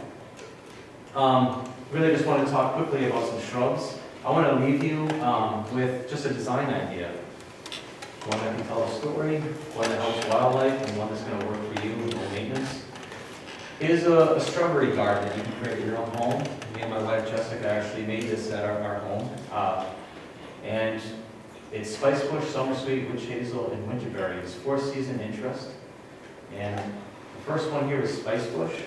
Really just want to talk quickly about some shrubs. I want to leave you with just a design idea. One that can tell a story, one that helps wildlife, and one that's going to work for you with your maintenance. Here's a strawberry garden that you can create at your own home. Me and my wife Jessica actually made this at our home. And it's spicebush, summer sweet, witch hazel, and winterberry. It's 4-season interest. And the first one here is spicebush.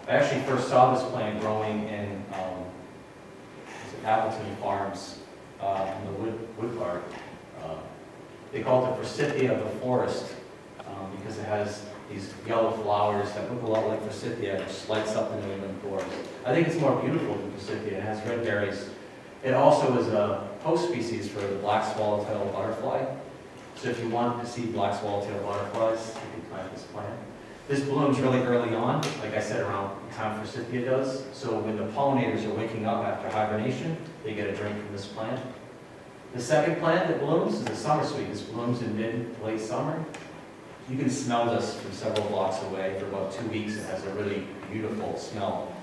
I actually first saw this plant growing in Appleton Farms in the wood park. They call it the forsythia of the forest because it has these yellow flowers that look a lot like forsythia, which lights up the New England forest. I think it's more beautiful than forsythia. It has red berries. It also is a host species for the black swallowtail butterfly. So if you want to see black swallowtail butterflies, you can plant this plant. This blooms really early on, like I said, around the time forsythia does. So when the pollinators are waking up after hibernation, they get a drink from this plant. The second plant that blooms is the summer sweet. This blooms in mid to late summer. You can smell this from several blocks away. For about 2 weeks, it has a really beautiful smell.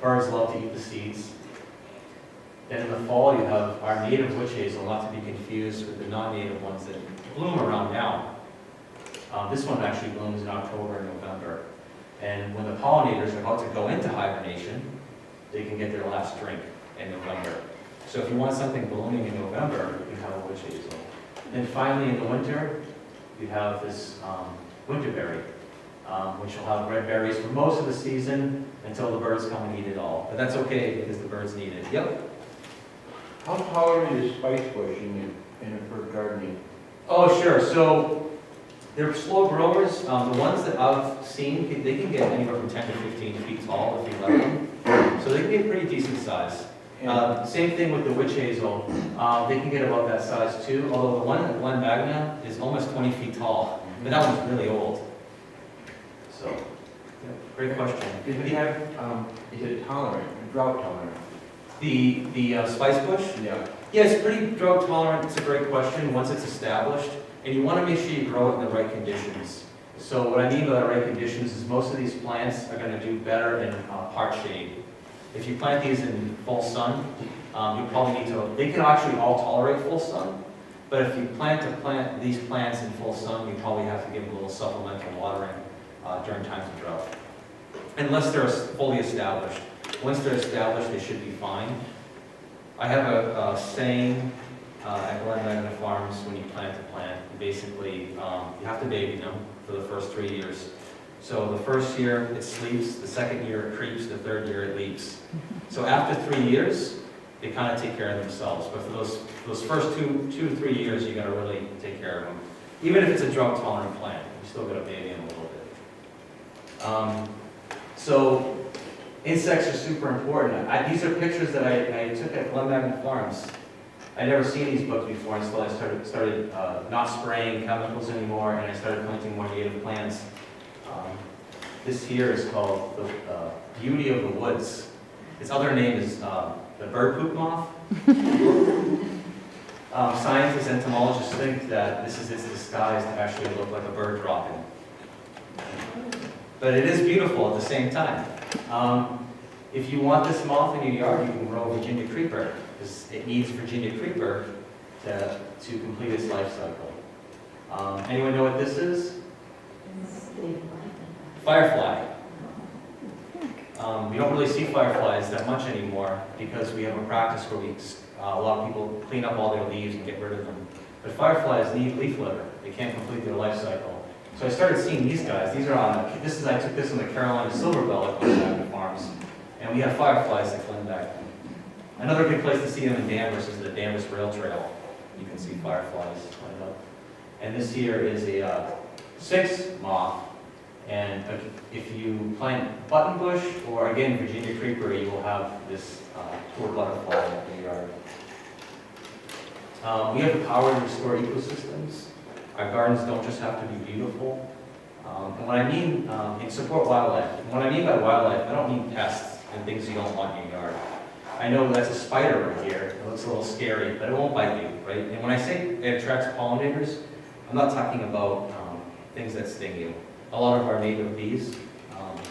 Birds love to eat the seeds. Then in the fall, you have our native witch hazel, not to be confused with the non-native ones that bloom around now. This one actually blooms in October and November. And when the pollinators are about to go into hibernation, they can get their last drink in November. So if you want something blooming in November, you can have a witch hazel. And finally, in the winter, you have this winterberry, which will have red berries for most of the season until the birds come and eat it all. But that's okay because the birds need it. Yep. How tolerant is spicebush for gardening? Oh, sure. So they're slow growers. The ones that I've seen, they can get anywhere from 10 to 15 feet tall if you let them. So they can get pretty decent size. Same thing with the witch hazel. They can get about that size too, although the one at Glen Magna is almost 20 feet tall. But that one's really old. So, yeah, great question. Does it have, is it tolerant, drought tolerant? The spice bush? Yeah. Yeah, it's pretty drought tolerant. It's a great question once it's established. And you want to make sure you grow it in the right conditions. So what I mean by the right conditions is most of these plants are going to do better in part shade. If you plant these in full sun, you probably need to, they can actually all tolerate full sun. But if you plant these plants in full sun, you probably have to give them a little supplemental watering during times of drought. Unless they're fully established. Once they're established, they should be fine. I have a saying at Glen Magna Farms when you plant a plant. Basically, you have to baby them for the first 3 years. So the first year it sleeps, the second year it creeps, the third year it leaps. So after 3 years, they kind of take care of themselves. But for those first two to 3 years, you got to really take care of them. Even if it's a drought tolerant plant, you still got to baby them a little bit. So insects are super important. These are pictures that I took at Glen Magna Farms. I'd never seen these books before until I started not spraying chemicals anymore, and I started planting more native plants. This here is called the beauty of the woods. Its other name is the bird poop moth. Scientists, entomologists think that this is its disguise to actually look like a bird dropping. But it is beautiful at the same time. If you want this moth in your yard, you can grow Virginia creeper, because it needs Virginia creeper to complete its life cycle. Anyone know what this is? Firefly. We don't really see fireflies that much anymore because we have a practice where a lot of people clean up all their leaves and get rid of them. But fireflies need leaf litter. They can't complete their life cycle. So I started seeing these guys. These are I took this on the Carolina Silverbell at Glen Magna Farms. And we have fireflies at Glen Magna. Another good place to see them in Danvers is the Danvers Rail Trail. You can see fireflies lined up. And this here is a sphinx moth. And if you plant buttonbush or, again, Virginia creeper, you will have this tour butterfly in your yard. We have the power to restore ecosystems. Our gardens don't just have to be beautiful. And what I mean, and support wildlife. And what I mean by wildlife, I don't mean pests and things you don't want in your yard. I know that's a spider right here. It looks a little scary, but it won't bite you, right? And when I say it attracts pollinators, I'm not talking about things that sting you. A lot of our native bees,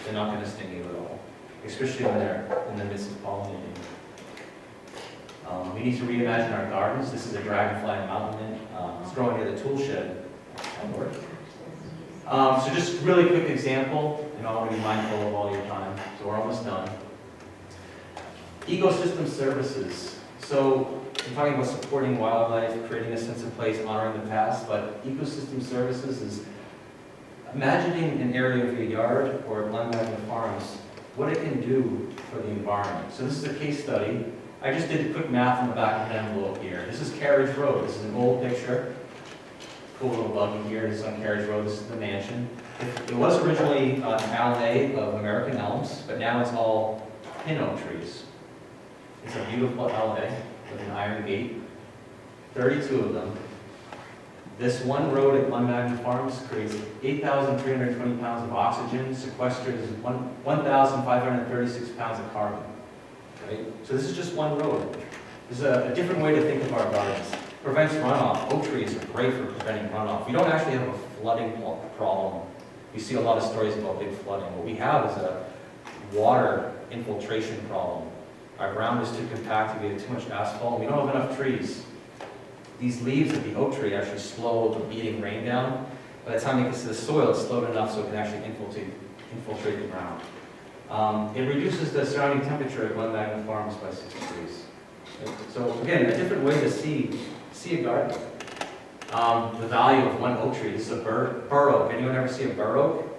they're not going to sting you at all, especially when they're in the midst of pollinating. We need to reimagine our gardens. This is a dragonfly mountain mint. It's growing near the tool shed. So just really quick example, I want to be mindful of all your time, so we're almost done. Ecosystem services. So I'm talking about supporting wildlife, creating a sense of place, honoring the past, but ecosystem services is imagining an area of your yard or Glen Magna Farms, what it can do for the environment. So this is a case study. I just did quick math on the back of an envelope here. This is Carriage Road. This is an old picture. Cool little buggy here. This is on Carriage Road. This is the mansion. It was originally an alley of American elms, but now it's all pin oak trees. It's a beautiful alley with an iron gate, 32 of them. This one road at Glen Magna Farms creates 8,320 pounds of oxygen, sequesters 1,536 pounds of carbon. Right? So this is just one road. This is a different way to think of our gardens. Prevents runoff. Oak trees are great for preventing runoff. We don't actually have a flooding problem. You see a lot of stories about big flooding. What we have is a water infiltration problem. Our ground is too compacted, we have too much asphalt, we don't have enough trees. These leaves of the oak tree actually slow the beating rain down. By the time it gets to the soil, it's slowed enough so it can actually infiltrate the ground. It reduces the surrounding temperature at Glen Magna Farms by 6 degrees. So again, a different way to see a garden. The value of one oak tree. This is a bur oak. Anyone ever see a bur oak?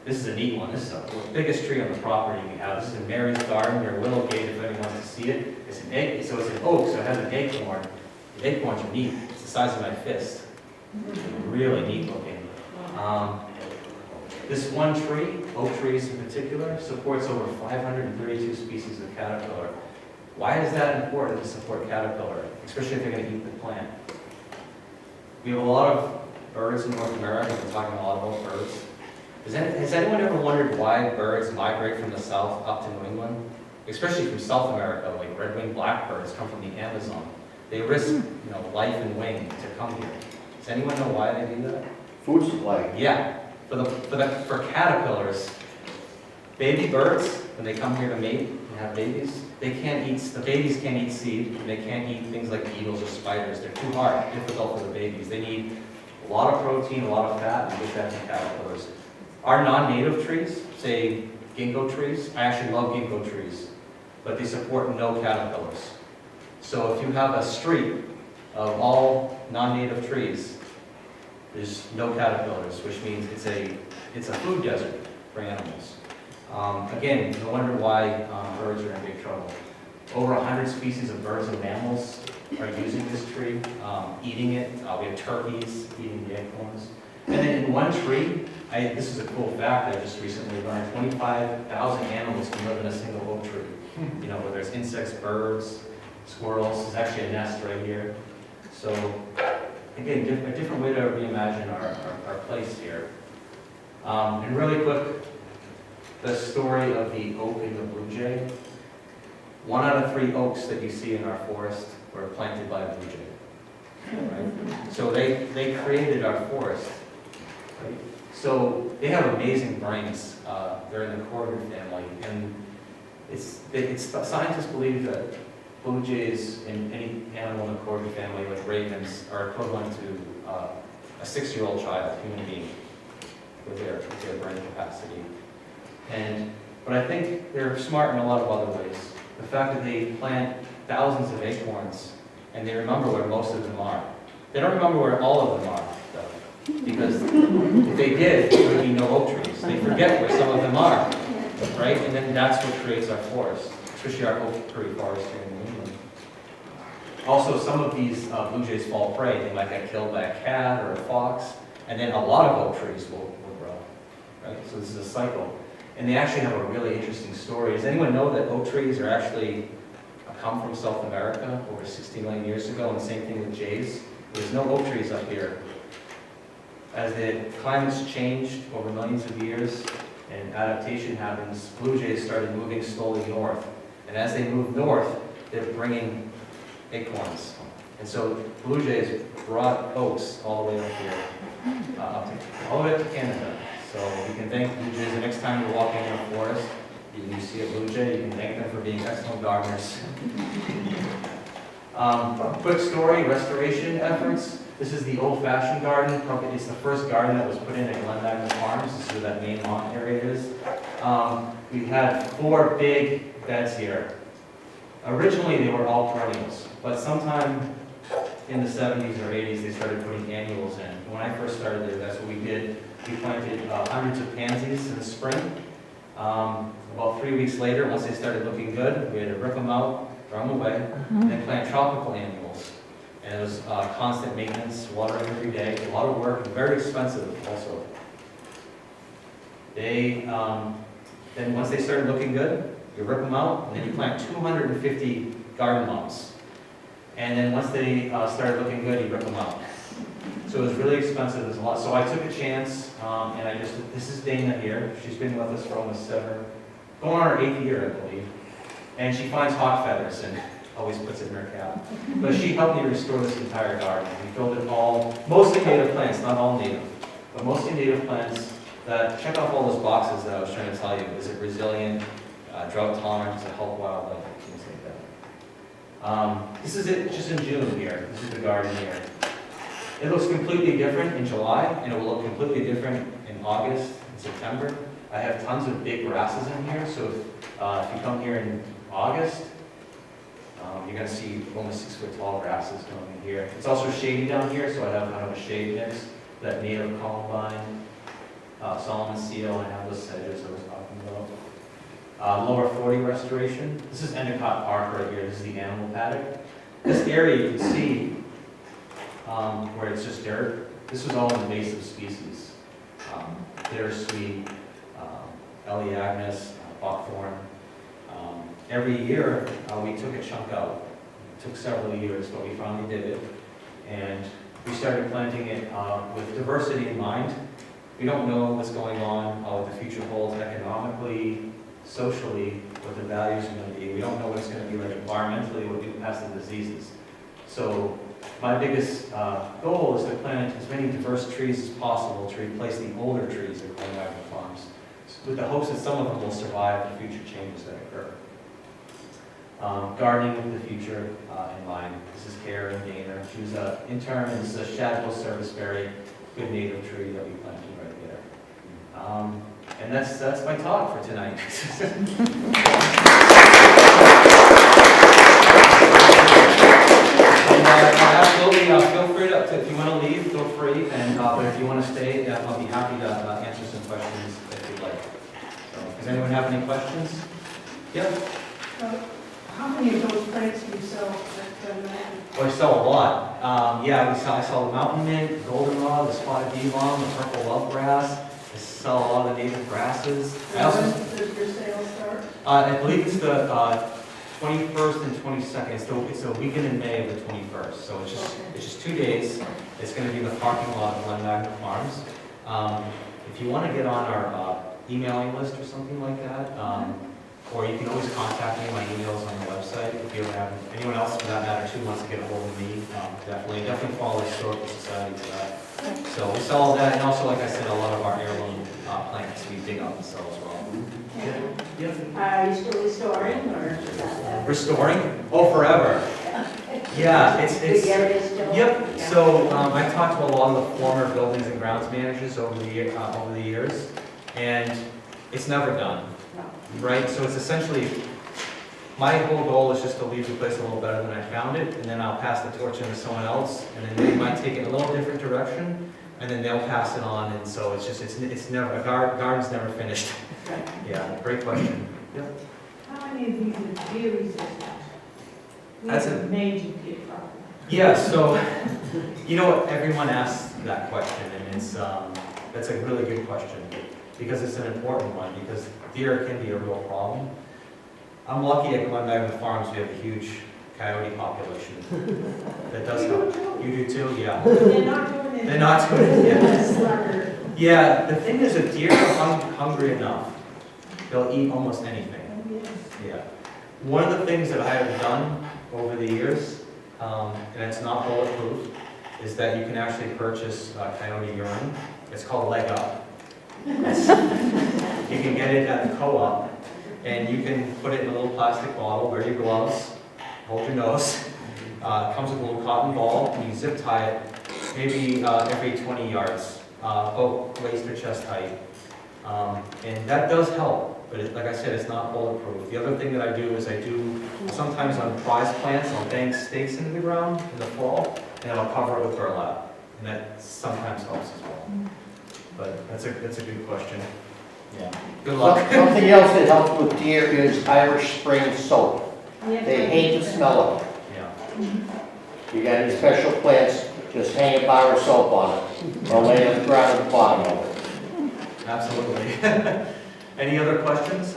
This is a neat one. This is the biggest tree on the property we have. This is in Mary's garden near Willowgate, if anyone wants to see it. It's an egg, so it's an oak, so it has an acorn. The acorns are neat. It's the size of my fist. Really neat looking. This one tree, oak trees in particular, supports over 532 species of caterpillar. Why is that important to support caterpillar, especially if they're going to eat the plant? We have a lot of birds in North America. We're talking a lot about birds. Has anyone ever wondered why birds migrate from the south up to New England? Especially from South America, like red-winged blackbirds come from the Amazon. They risk, life and wing to come here. Does anyone know why they do that? Food supply. Yeah, for caterpillars, baby birds, when they come here to mate and have babies, the babies can't eat seed, and they can't eat things like beetles or spiders. They're too hard, difficult for the babies. They need a lot of protein, a lot of fat, and get that from caterpillars. Our non-native trees, say ginkgo trees, I actually love ginkgo trees, but they support no caterpillars. So if you have a street of all non-native trees, there's no caterpillars, which means it's a food desert for animals. Again, no wonder why birds are in big trouble. Over 100 species of birds and mammals are using this tree, eating it. We have turkeys eating the acorns. And then in one tree, this is a cool fact I just recently learned, 25,000 animals can live in a single oak tree. Where there's insects, birds, squirrels. There's actually a nest right here. So again, a different way to reimagine our place here. And really quick, the story of the oak and the blue jay. 1 out of 3 oaks that you see in our forest were planted by a blue jay. Right? So they created our forest. Right? So they have amazing brains. They're in the corvid family, and scientists believe that blue jays and any animal in the corvid family, like ravens, are equivalent to a 6-year-old child, human being, with their brain capacity. But I think they're smart in a lot of other ways. The fact that they plant thousands of acorns and they remember where most of them are. They don't remember where all of them are, though, because if they did, there would be no oak trees. They forget where some of them are, right? And then that's what creates our forest, especially our oak tree forest here in New England. Also, some of these blue jays fall prey. They might get killed by a cat or a fox, and then a lot of oak trees will grow, right? So this is a cycle. And they actually have a really interesting story. Does anyone know that oak trees are actually come from South America over 60 million years ago, and the same thing with jays? There's no oak trees up here As the climate's changed over millions of years and adaptation happens, blue jays started moving slowly north. And as they move north, they're bringing acorns. And so blue jays brought oaks all the way up here, all the way up to Canada. So you can thank blue jays the next time you're walking in a forest, you see a blue jay, you can thank them for being excellent gardeners. Quick story, restoration efforts. This is the old-fashioned garden. Probably it's the first garden that was put in at Glen Magna Farms. This is where that main lawn area is. We had 4 big beds here. Originally, they were all perennials, but sometime in the 70s or 80s, they started putting annuals in. When I first started there, that's what we did. We planted hundreds of pansies in the spring. About 3 weeks later, once they started looking good, we had to rip them out, throw them away, and then plant tropical annuals. And it was constant maintenance, watering every day, a lot of work, and very expensive also. They, then once they started looking good, you rip them out, and then you plant 250 garden moms. And then once they started looking good, you rip them out. So it was really expensive, there's a lot. So I took a chance, and this is Dana here. She's been with us for almost 7, going on her 8th year, I believe. And she finds hawk feathers and always puts it in her cap. But she helped me restore this entire garden. We filled it all, mostly native plants, not all native, but mostly native plants that check off all those boxes that I was trying to tell you. Is it resilient, drought tolerant, does it help wildlife, things like that. This is it just in June here. This is the garden here. It looks completely different in July, and it will look completely different in August and September. I have tons of big grasses in here, so if you come here in August, you're going to see almost 6-foot tall grasses going in here. It's also shady down here, so I have kind of a shade mix, that native columbine, Solomon seal, and I have those sedges I was talking about. Lower 40 restoration. This is Endicott Park right here. This is the animal paddock. This area you can see where it's just dirt. This was all invasive species. Bittersweet, Elaeagnus, buckthorn. Every year we took a chunk out. It took several years, but we finally did it. And we started planting it with diversity in mind. We don't know what's going on, what the future holds economically, socially, what the values are going to be. We don't know what it's going to be like environmentally, what new pests and diseases. So my biggest goal is to plant as many diverse trees as possible to replace the older trees at Glen Magna Farms, with the hopes that some of them will survive the future changes that occur. Gardening with the future in mind. This is Karen Dana. She was an intern, and this is a Shadwell serviceberry, good native tree that we planted right there. And that's my talk for tonight. Absolutely, feel free to, if you want to leave, feel free, and but if you want to stay, I'll be happy to answer some questions if you'd like. So, does anyone have any questions? Yep. How many of those plants do you sell at Glen Magna? Well, I sell a lot. Yeah, I sell the mountain mint, goldenrod, the spotted bee-lom, the purple love grass. I sell a lot of the native grasses. I also, When does your sales start? I believe it's the 21st and 22nd. It's the weekend in May of the 21st. So it's just 2 days. It's going to be in the parking lot of Glen Magna Farms. If you want to get on our emailing list or something like that, or you can always contact me. My email's on the website. If you ever have anyone else, for that matter, too, wants to get a hold of me, definitely follow the Historical Society for that. So we sell all that, and also, like I said, a lot of our heirloom plants we dig up and sell as well. Are you still restoring or is that? Restoring? Oh, forever. Yeah, it's. Big area still? Yep. So I talked to a lot of the former buildings and grounds managers over the years, and it's never done. Right, so it's essentially, my whole goal is just to leave the place a little better than I found it, and then I'll pass the torch on to someone else, and then they might take it a little different direction, and then they'll pass it on, and so it's just, it's never, a garden's never finished. Right. Yeah, great question. Yep. How many of these are deer resistant? That's a a- major deer problem. Yeah, so, you know what, everyone asks that question, and it's, that's a really good question, because it's an important one, because deer can be a real problem. I'm lucky at Glen Magna Farms, we have a huge coyote population. That does help. You do too? Yeah. They're not doing it. They're not doing it yet. Slugger. Yeah, the thing is, if deer are hungry enough, they'll eat almost anything. Yeah. One of the things that I have done over the years, and it's not bulletproof, is that you can actually purchase coyote urine. It's called Leg Up. You can get it at the co-op, and you can put it in a little plastic bottle, wear your gloves, hold your nose. It comes with a little cotton ball, and you zip tie it maybe every 20 yards, about waist or chest height. And that does help, but like I said, it's not bulletproof. The other thing that I do is I do, sometimes on prize plants, I'll bank stakes into the ground in the fall, and I'll cover it with burlap. And that sometimes helps as well. But that's a good question. Yeah. Good luck. Something else that helps with deer is Irish Spring soap. They hate the smell of it. Yeah. You got any special plants, just hang a bar of soap on it, or lay it on the ground at the bottom of it. Absolutely. Any other questions?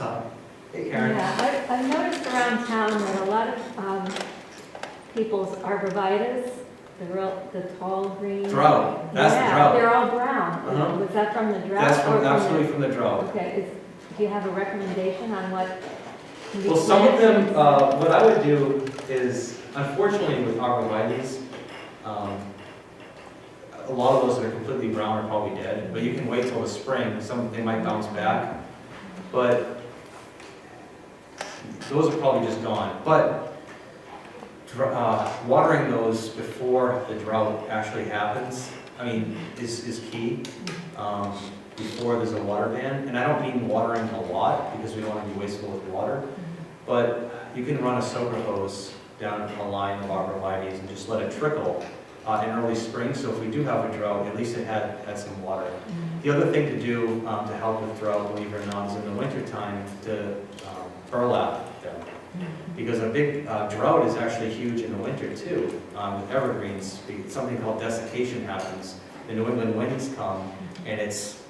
Hey, Karen. Yeah, I've noticed around town that a lot of people's arborvitaes, the tall green. Drought. That's the Yeah, drought. they're all brown. Uh-huh. Was that from the drought? That's or from, absolutely the- from the drought. Okay, do you have a recommendation on what can be Well, some of them, planted? what I would do is, unfortunately with arborvitaes, a lot of those that are completely brown are probably dead, but you can wait till the spring, they might bounce back. But those are probably just gone. But watering those before the drought actually happens, I mean, is key. Before there's a water ban, and I don't mean watering a lot because we don't want to be wasteful with water, but you can run a soaker hose down a line of arborvitaes and just let it trickle in early spring. So if we do have a drought, at least it had some water. The other thing to do to help with drought, believe it or not, is in the wintertime to burlap them. Because a big drought is actually huge in the winter too, with evergreens. Something called desiccation happens. The New England winds come, and it's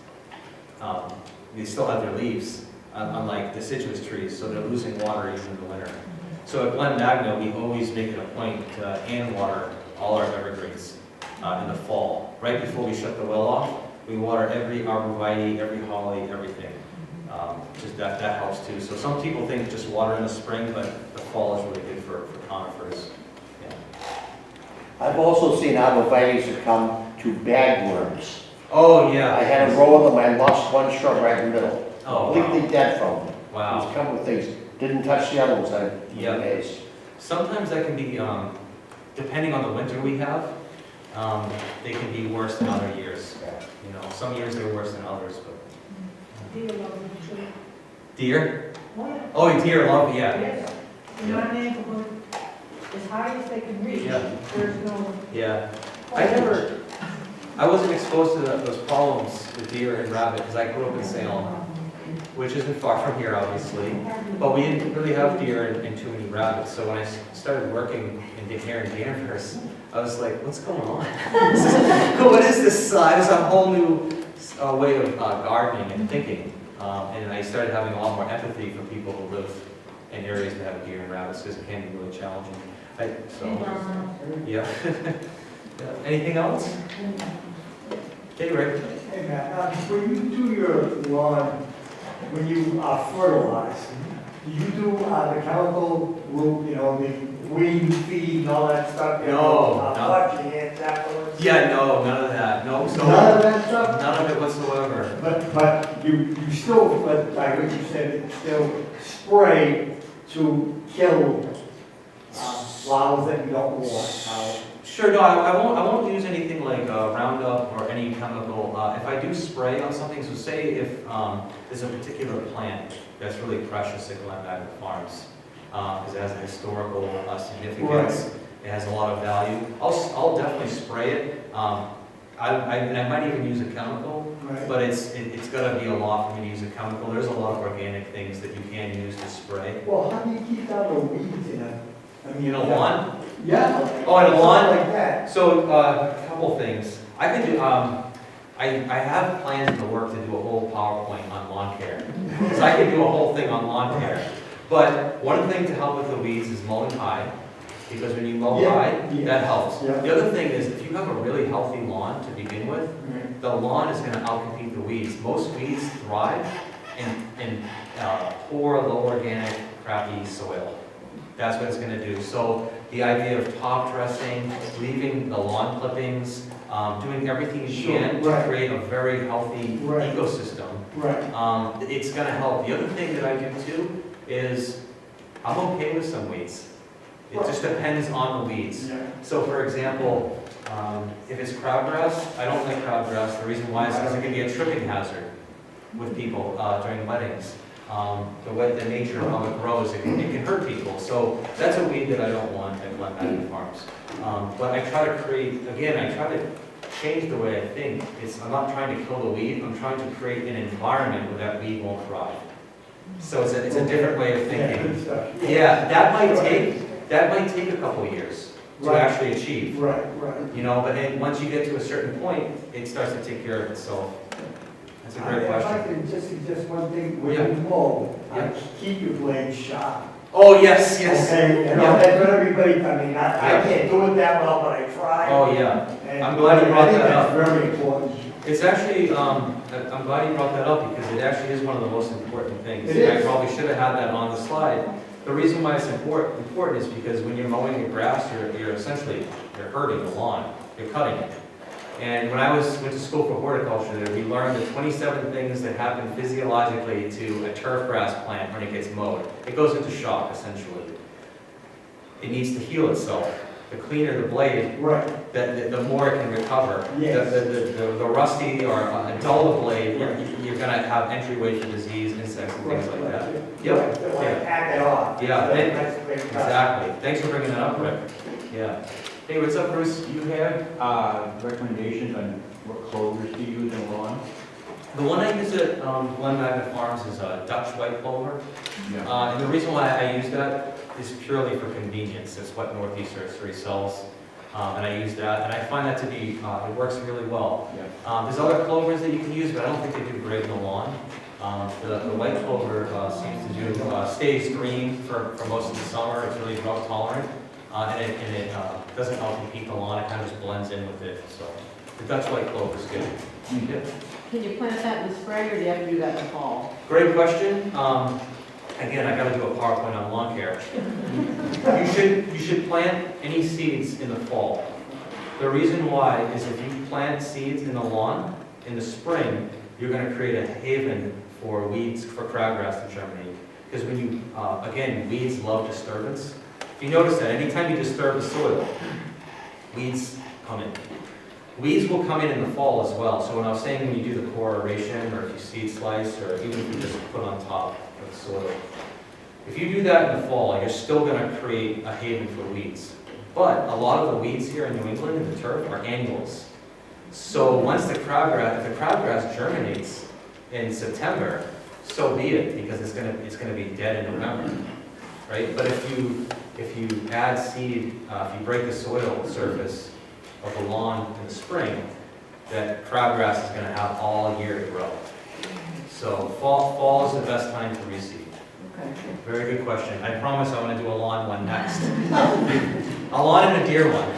they still have their leaves, unlike deciduous trees, so they're losing water even in the winter. So at Glen Magna, we always make it a point to hand water all our evergreens in the fall. Right before we shut the well off, we water every arborvitae, every holly, everything. Just that helps too. So some people think just water in the spring, but the fall is really good for conifers. Yeah. I've also seen arborvitaes that come to bagworms. Oh, yeah. I had a row of them, I lost one shrub right in the middle. Oh, Completely wow. dead from them. Wow. It's come with things, didn't touch the other ones, I was Yeah. amazed. Sometimes that can be, depending on the winter we have, they can be worse than other years. You know, some years they're worse than others, but. Deer love them too. Deer? Oh, yeah. Oh, deer love, yeah. Yes. In my neighborhood, as high as they can reach, Yeah. there's no. Yeah. I wasn't exposed to those problems with deer and rabbit because I grew up in Salem, which isn't far from here, obviously. But we didn't really have deer and too many rabbits. So when I started working here in Danvers, I was like, what's going on? What is this? There's a whole new way of gardening and thinking. And I started having a lot more empathy for people who live in areas that have deer and rabbits because it can be really challenging. Yeah. Anything else? Okay, Rick. Hey, Matt, when you do your lawn, when you fertilize, do you do the chemical route, you know, the weed feed and all that stuff? You No, know, no. wash your hands afterwards? Yeah, no, none of that. No, so None of that stuff? none of it whatsoever. But you still, but like what you said, still spray to kill flowers that you don't want. Sure, no, I won't use anything like Roundup or any chemical. If I do spray on something, so say if there's a particular plant that's really precious at Glen Magna Farms, because it has a historical significance, it has a lot of value, I'll definitely spray it. I might even use a chemical, Right. but it's got to be a lot for me to use a chemical. There's a lot of organic things that you can use to spray. Well, how do you keep out the weeds in it? I mean, In a lawn? Yeah. Oh, in a lawn? Something like that. So, a couple things. I can do, I have plans in the work to do a whole PowerPoint on lawn care. So I can do a whole thing on lawn care. But one thing to help with the weeds is mowing high. because when you mow Yeah, high, yeah. that helps. Yeah. The other thing is, if you have a really healthy lawn to begin with, the lawn is gonna outcompete the weeds. Most weeds thrive in poor, low organic, crappy soil. That's what it's gonna do. So the idea of top dressing, leaving the lawn clippings, doing everything you Sure, can to right. create a very healthy Right. ecosystem, Right. it's gonna help. The other thing that I do too is, I'm okay with some weeds. It just depends on the weeds. Yeah. So for example, if it's crabgrass, I don't like crabgrass. The reason why is because it can be a tripping hazard with people during weddings. The way the nature of how it grows, it can hurt people. So that's a weed that I don't want at Glen Magna Farms. But I try to create, again, I try to change the way I think. I'm not trying to kill the weed, I'm trying to create an environment where that weed won't thrive. So it's a different way of Yeah, thinking. good stuff. Yeah, that might take a couple years to Right. actually achieve. Right, right. You know, but then once you get to a certain point, it starts to take care of itself. That's a great If I question. could just suggest one thing, when Yeah. you mow, Yeah. keep your blades sharp. Oh, yes, yes. Okay, and Yeah. that's what everybody, I mean, I Yeah. can't do it that well, but I try. Oh, yeah. And I'm glad you brought I think that that's very important. It's actually, I'm glad you brought that up because it actually is one of the most important things. It is. I probably should have had that on the slide. The reason why it's important is because when you're mowing your grass, you're essentially, you're hurting the lawn, you're cutting it. And when I went to school for horticulture, we learned the 27 things that happen physiologically to a turf grass plant when it gets mowed. It goes into shock, essentially. It needs to heal itself. The cleaner the blade, Right, the more it can recover. Yes. The rusty or a dull blade, you're gonna have entryway for disease, insects and things like that. Yep. Right, like hack it off. Yeah, So and- that's great stuff. Exactly. Thanks for bringing that up, Rick. Yeah. Hey, what's up, Bruce? Do you have recommendations on what clovers to use in the lawn? The one I use at Glen Magna Farms is a Dutch white clover. Yeah. And the reason why I use that is purely for convenience. It's what Northeast Nursery sells. And I use that, and I find that to be, it works really well. Yeah. There's other clovers that you can use, but I don't think they do great in the lawn. The white clover seems to do, stays green for most of the summer. It's really drought tolerant. And it doesn't outcompete the lawn, it kind of just blends in with it. So the Dutch white clover is good. Yeah. Can you plant that in the spring, or do you have to do that in the fall? Great question. Again, I gotta do a PowerPoint on lawn care. You should plant any seeds in the fall. The reason why is if you plant seeds in the lawn in the spring, you're gonna create a haven for weeds, for crabgrass to germinate. Because when you, again, weeds love disturbance. If you notice that, anytime you disturb the soil, weeds come in. Weeds will come in the fall as well. So when I was saying when you do the core aeration, or if you seed slice, or even if you just put on top of the soil, if you do that in the fall, you're still going to create a haven for weeds. But a lot of the weeds here in New England in the turf are annuals. So once if the crabgrass germinates in September, so be it, because it's going to be dead in November, right? But if you add seed, if you break the soil surface of the lawn in the spring, that crabgrass is going to have all year to grow. So fall is the best time to reseed. Okay. Very good question. I promise I'm going to do a lawn one next. A lawn and a deer one.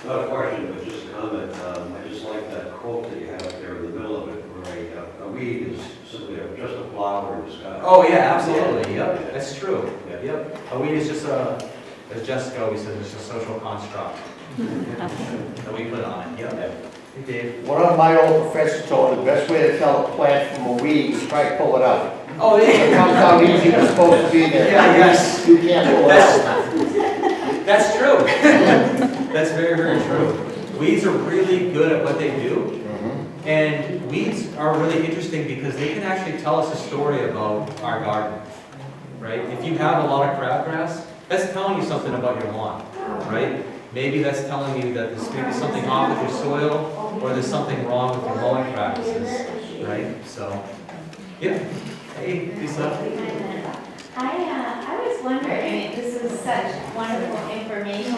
Not a question, but just a comment. I just like that quote that you have there in the middle of it, where a weed is simply just a flower in the sky. Oh yeah, absolutely. Yep, that's true. Yeah. Yep. A weed is just as Jessica always says, it's a social construct that we put on it. Yep. Hey, Dave. One of my old professors told me the best way to tell a plant from a weed is try to pull it out. Oh It yeah. comes out easy, it's supposed to be there. Yeah, yes. You can't pull it out. That's true. That's very, very true. Weeds are really good at what they do. And weeds are really interesting because they can actually tell us a story about our garden, right? If you have a lot of crabgrass, that's telling you something about your lawn, right? Maybe that's telling you that there's maybe something off with your soil, or there's something wrong with your mowing practices, right? So, yeah. Hey, Lisa. I was wondering, this is such wonderful information,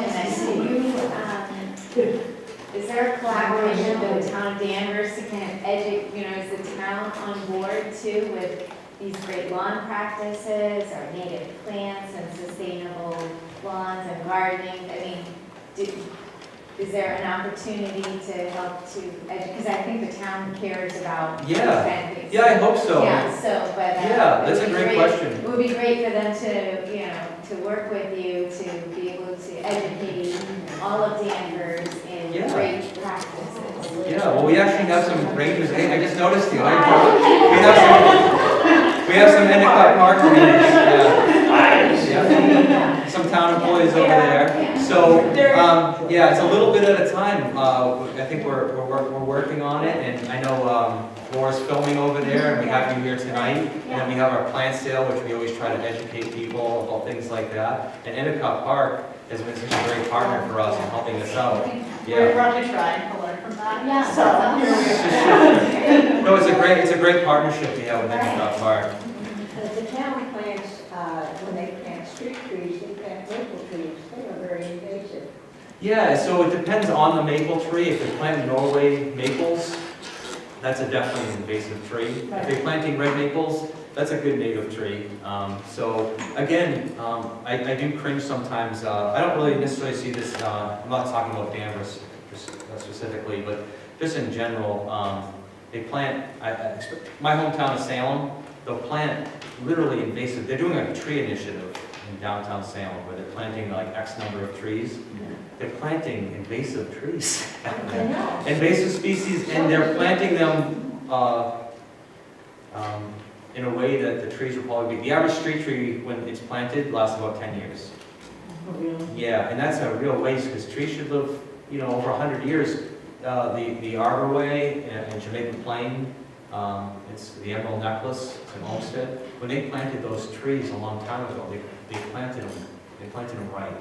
is there a collaboration with the town of Danvers to kind of educate, is the town on board too with these great lawn practices, or native plants and sustainable lawns and gardening. I mean, is there an opportunity to help to, because I think the town cares about Yeah. planting. Yeah, I hope so. Yeah, so, but. Yeah, it that's would a be great question. It would be great for them to, to work with you to be able to educate all of Danvers in Yeah. great practices. Yeah, well, we actually have some rangers. Hey, I just noticed you. We have some Endicott Park rangers. Yeah. Some town employees over there. So, yeah, it's a little bit at a time. I think we're working on it, and I know Laura's filming over there, and we have you here tonight. And then we have our plant sale, which we always try to educate people about things like that. And Endicott Park has been such a great partner for us in helping us out. We're Yeah. really trying to learn from that. Yeah. So, here we are. No, it's a great partnership we have with Endicott Park. The town plants, when they plant street trees, they plant maple trees, they are very invasive. Yeah, so it depends on the maple tree. If they plant Norway maples, that's a definitely invasive tree. If they're planting red maples, that's a good native tree. So again, I do cringe sometimes. I don't really necessarily see this, I'm not talking about Danvers specifically, but just in general, they plant, my hometown of Salem, they'll plant literally invasive, they're doing a tree initiative in downtown Salem where they're planting like X number of trees. They're planting invasive trees. Invasive species, and they're planting them in a way that the trees will probably be, the average street tree when it's planted lasts about 10 years. Yeah, and that's a real waste because trees should live, over 100 years. The Arborway in Jamaica Plain, it's the Emerald Necklace, it's in Olmsted. When they planted those trees a long time ago, they planted them right.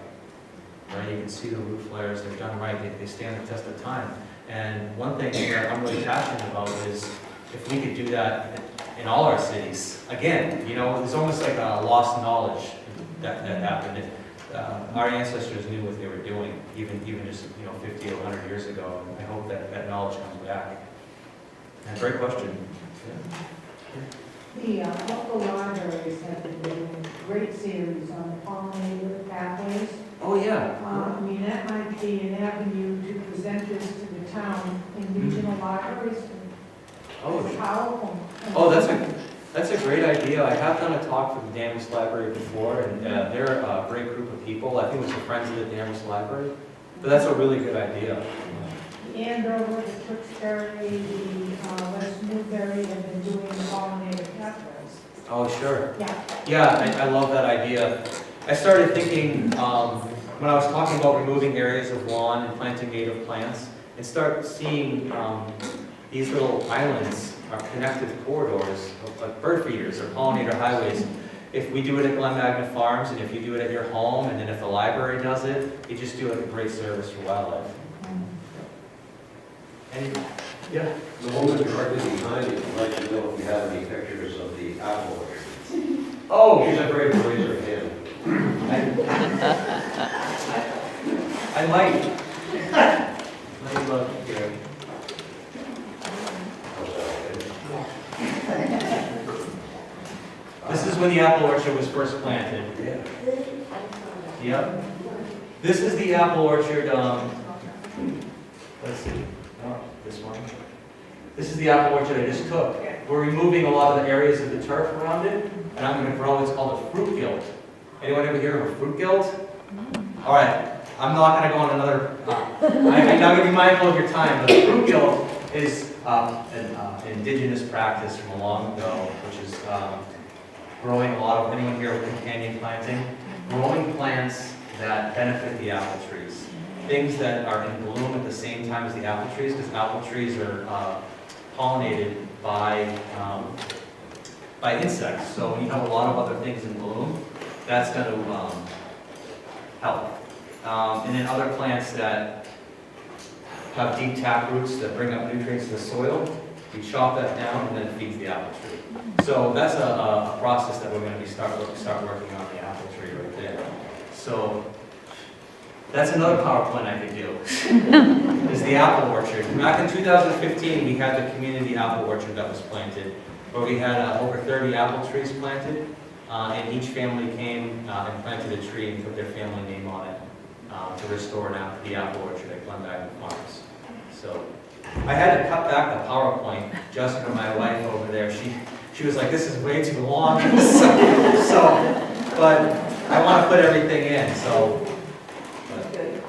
Right, you can see the root flares, they're done right, they stand the test of time. And one thing that I'm really passionate about is if we could do that in all our cities. Again, there's almost like a lost knowledge that happened. Our ancestors knew what they were doing, even just 50 or 100 years ago. And I hope that knowledge comes back. And great question. The local libraries have been doing a great series on pollinator pathways. Oh, yeah. I mean, that might be an avenue to present this to the town in regional libraries. It's powerful. Oh, that's a great idea. I have done a talk for the Danvers Library before, and they're a great group of people. I think it was the Friends of the Danvers Library. But that's a really good idea. The Andover, the Tewksbury, the West Newbury have been doing the pollinator pathways. Oh, sure. Yeah. Yeah, I love that idea. I started thinking, when I was talking about removing areas of lawn and planting native plants, and start seeing these little islands are connected corridors, like bird feeders or pollinator highways. If we do it at Glen Magna Farms, and if you do it at your home, and then if the library does it, you just do like a great service for wildlife. Yeah. The woman directly behind you would like to know if you have any pictures of the apple orchard. Oh, She's afraid to raise her hand. I might. Let me look here. This is when the apple orchard was first planted. Yep. This is the apple orchard, let's see, this one. This is the apple orchard I just took. We're removing a lot of the areas of the turf around it, and I'm going to grow what's called a fruit guild. Anyone ever hear of a fruit guild? All right, I'm not going to go on another, I'm not going to be mindful of your time, but a fruit guild is an indigenous practice from long ago, which is growing a lot of, anyone here with companion planting? Growing plants that benefit the apple trees. Things that are in bloom at the same time as the apple trees, because apple trees are pollinated by insects. So when you have a lot of other things in bloom, that's going to help. And then other plants that have deep tap roots that bring up nutrients to the soil, you chop that down and then it feeds the apple tree. So that's a process that we're going to start working on the apple tree right there. So that's another PowerPoint I could do, is the apple orchard. Back in 2015, we had the community apple orchard that was planted, where we had over 30 apple trees planted, and each family came and planted a tree and put their family name on it to restore the apple orchard at Glen Magna Farms. So I had to cut back the PowerPoint. Jessica, my wife over there, she was like, "This is way too long." But I want to put everything in. So,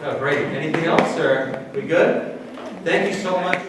oh, great. Anything else, or we good? Thank you so much.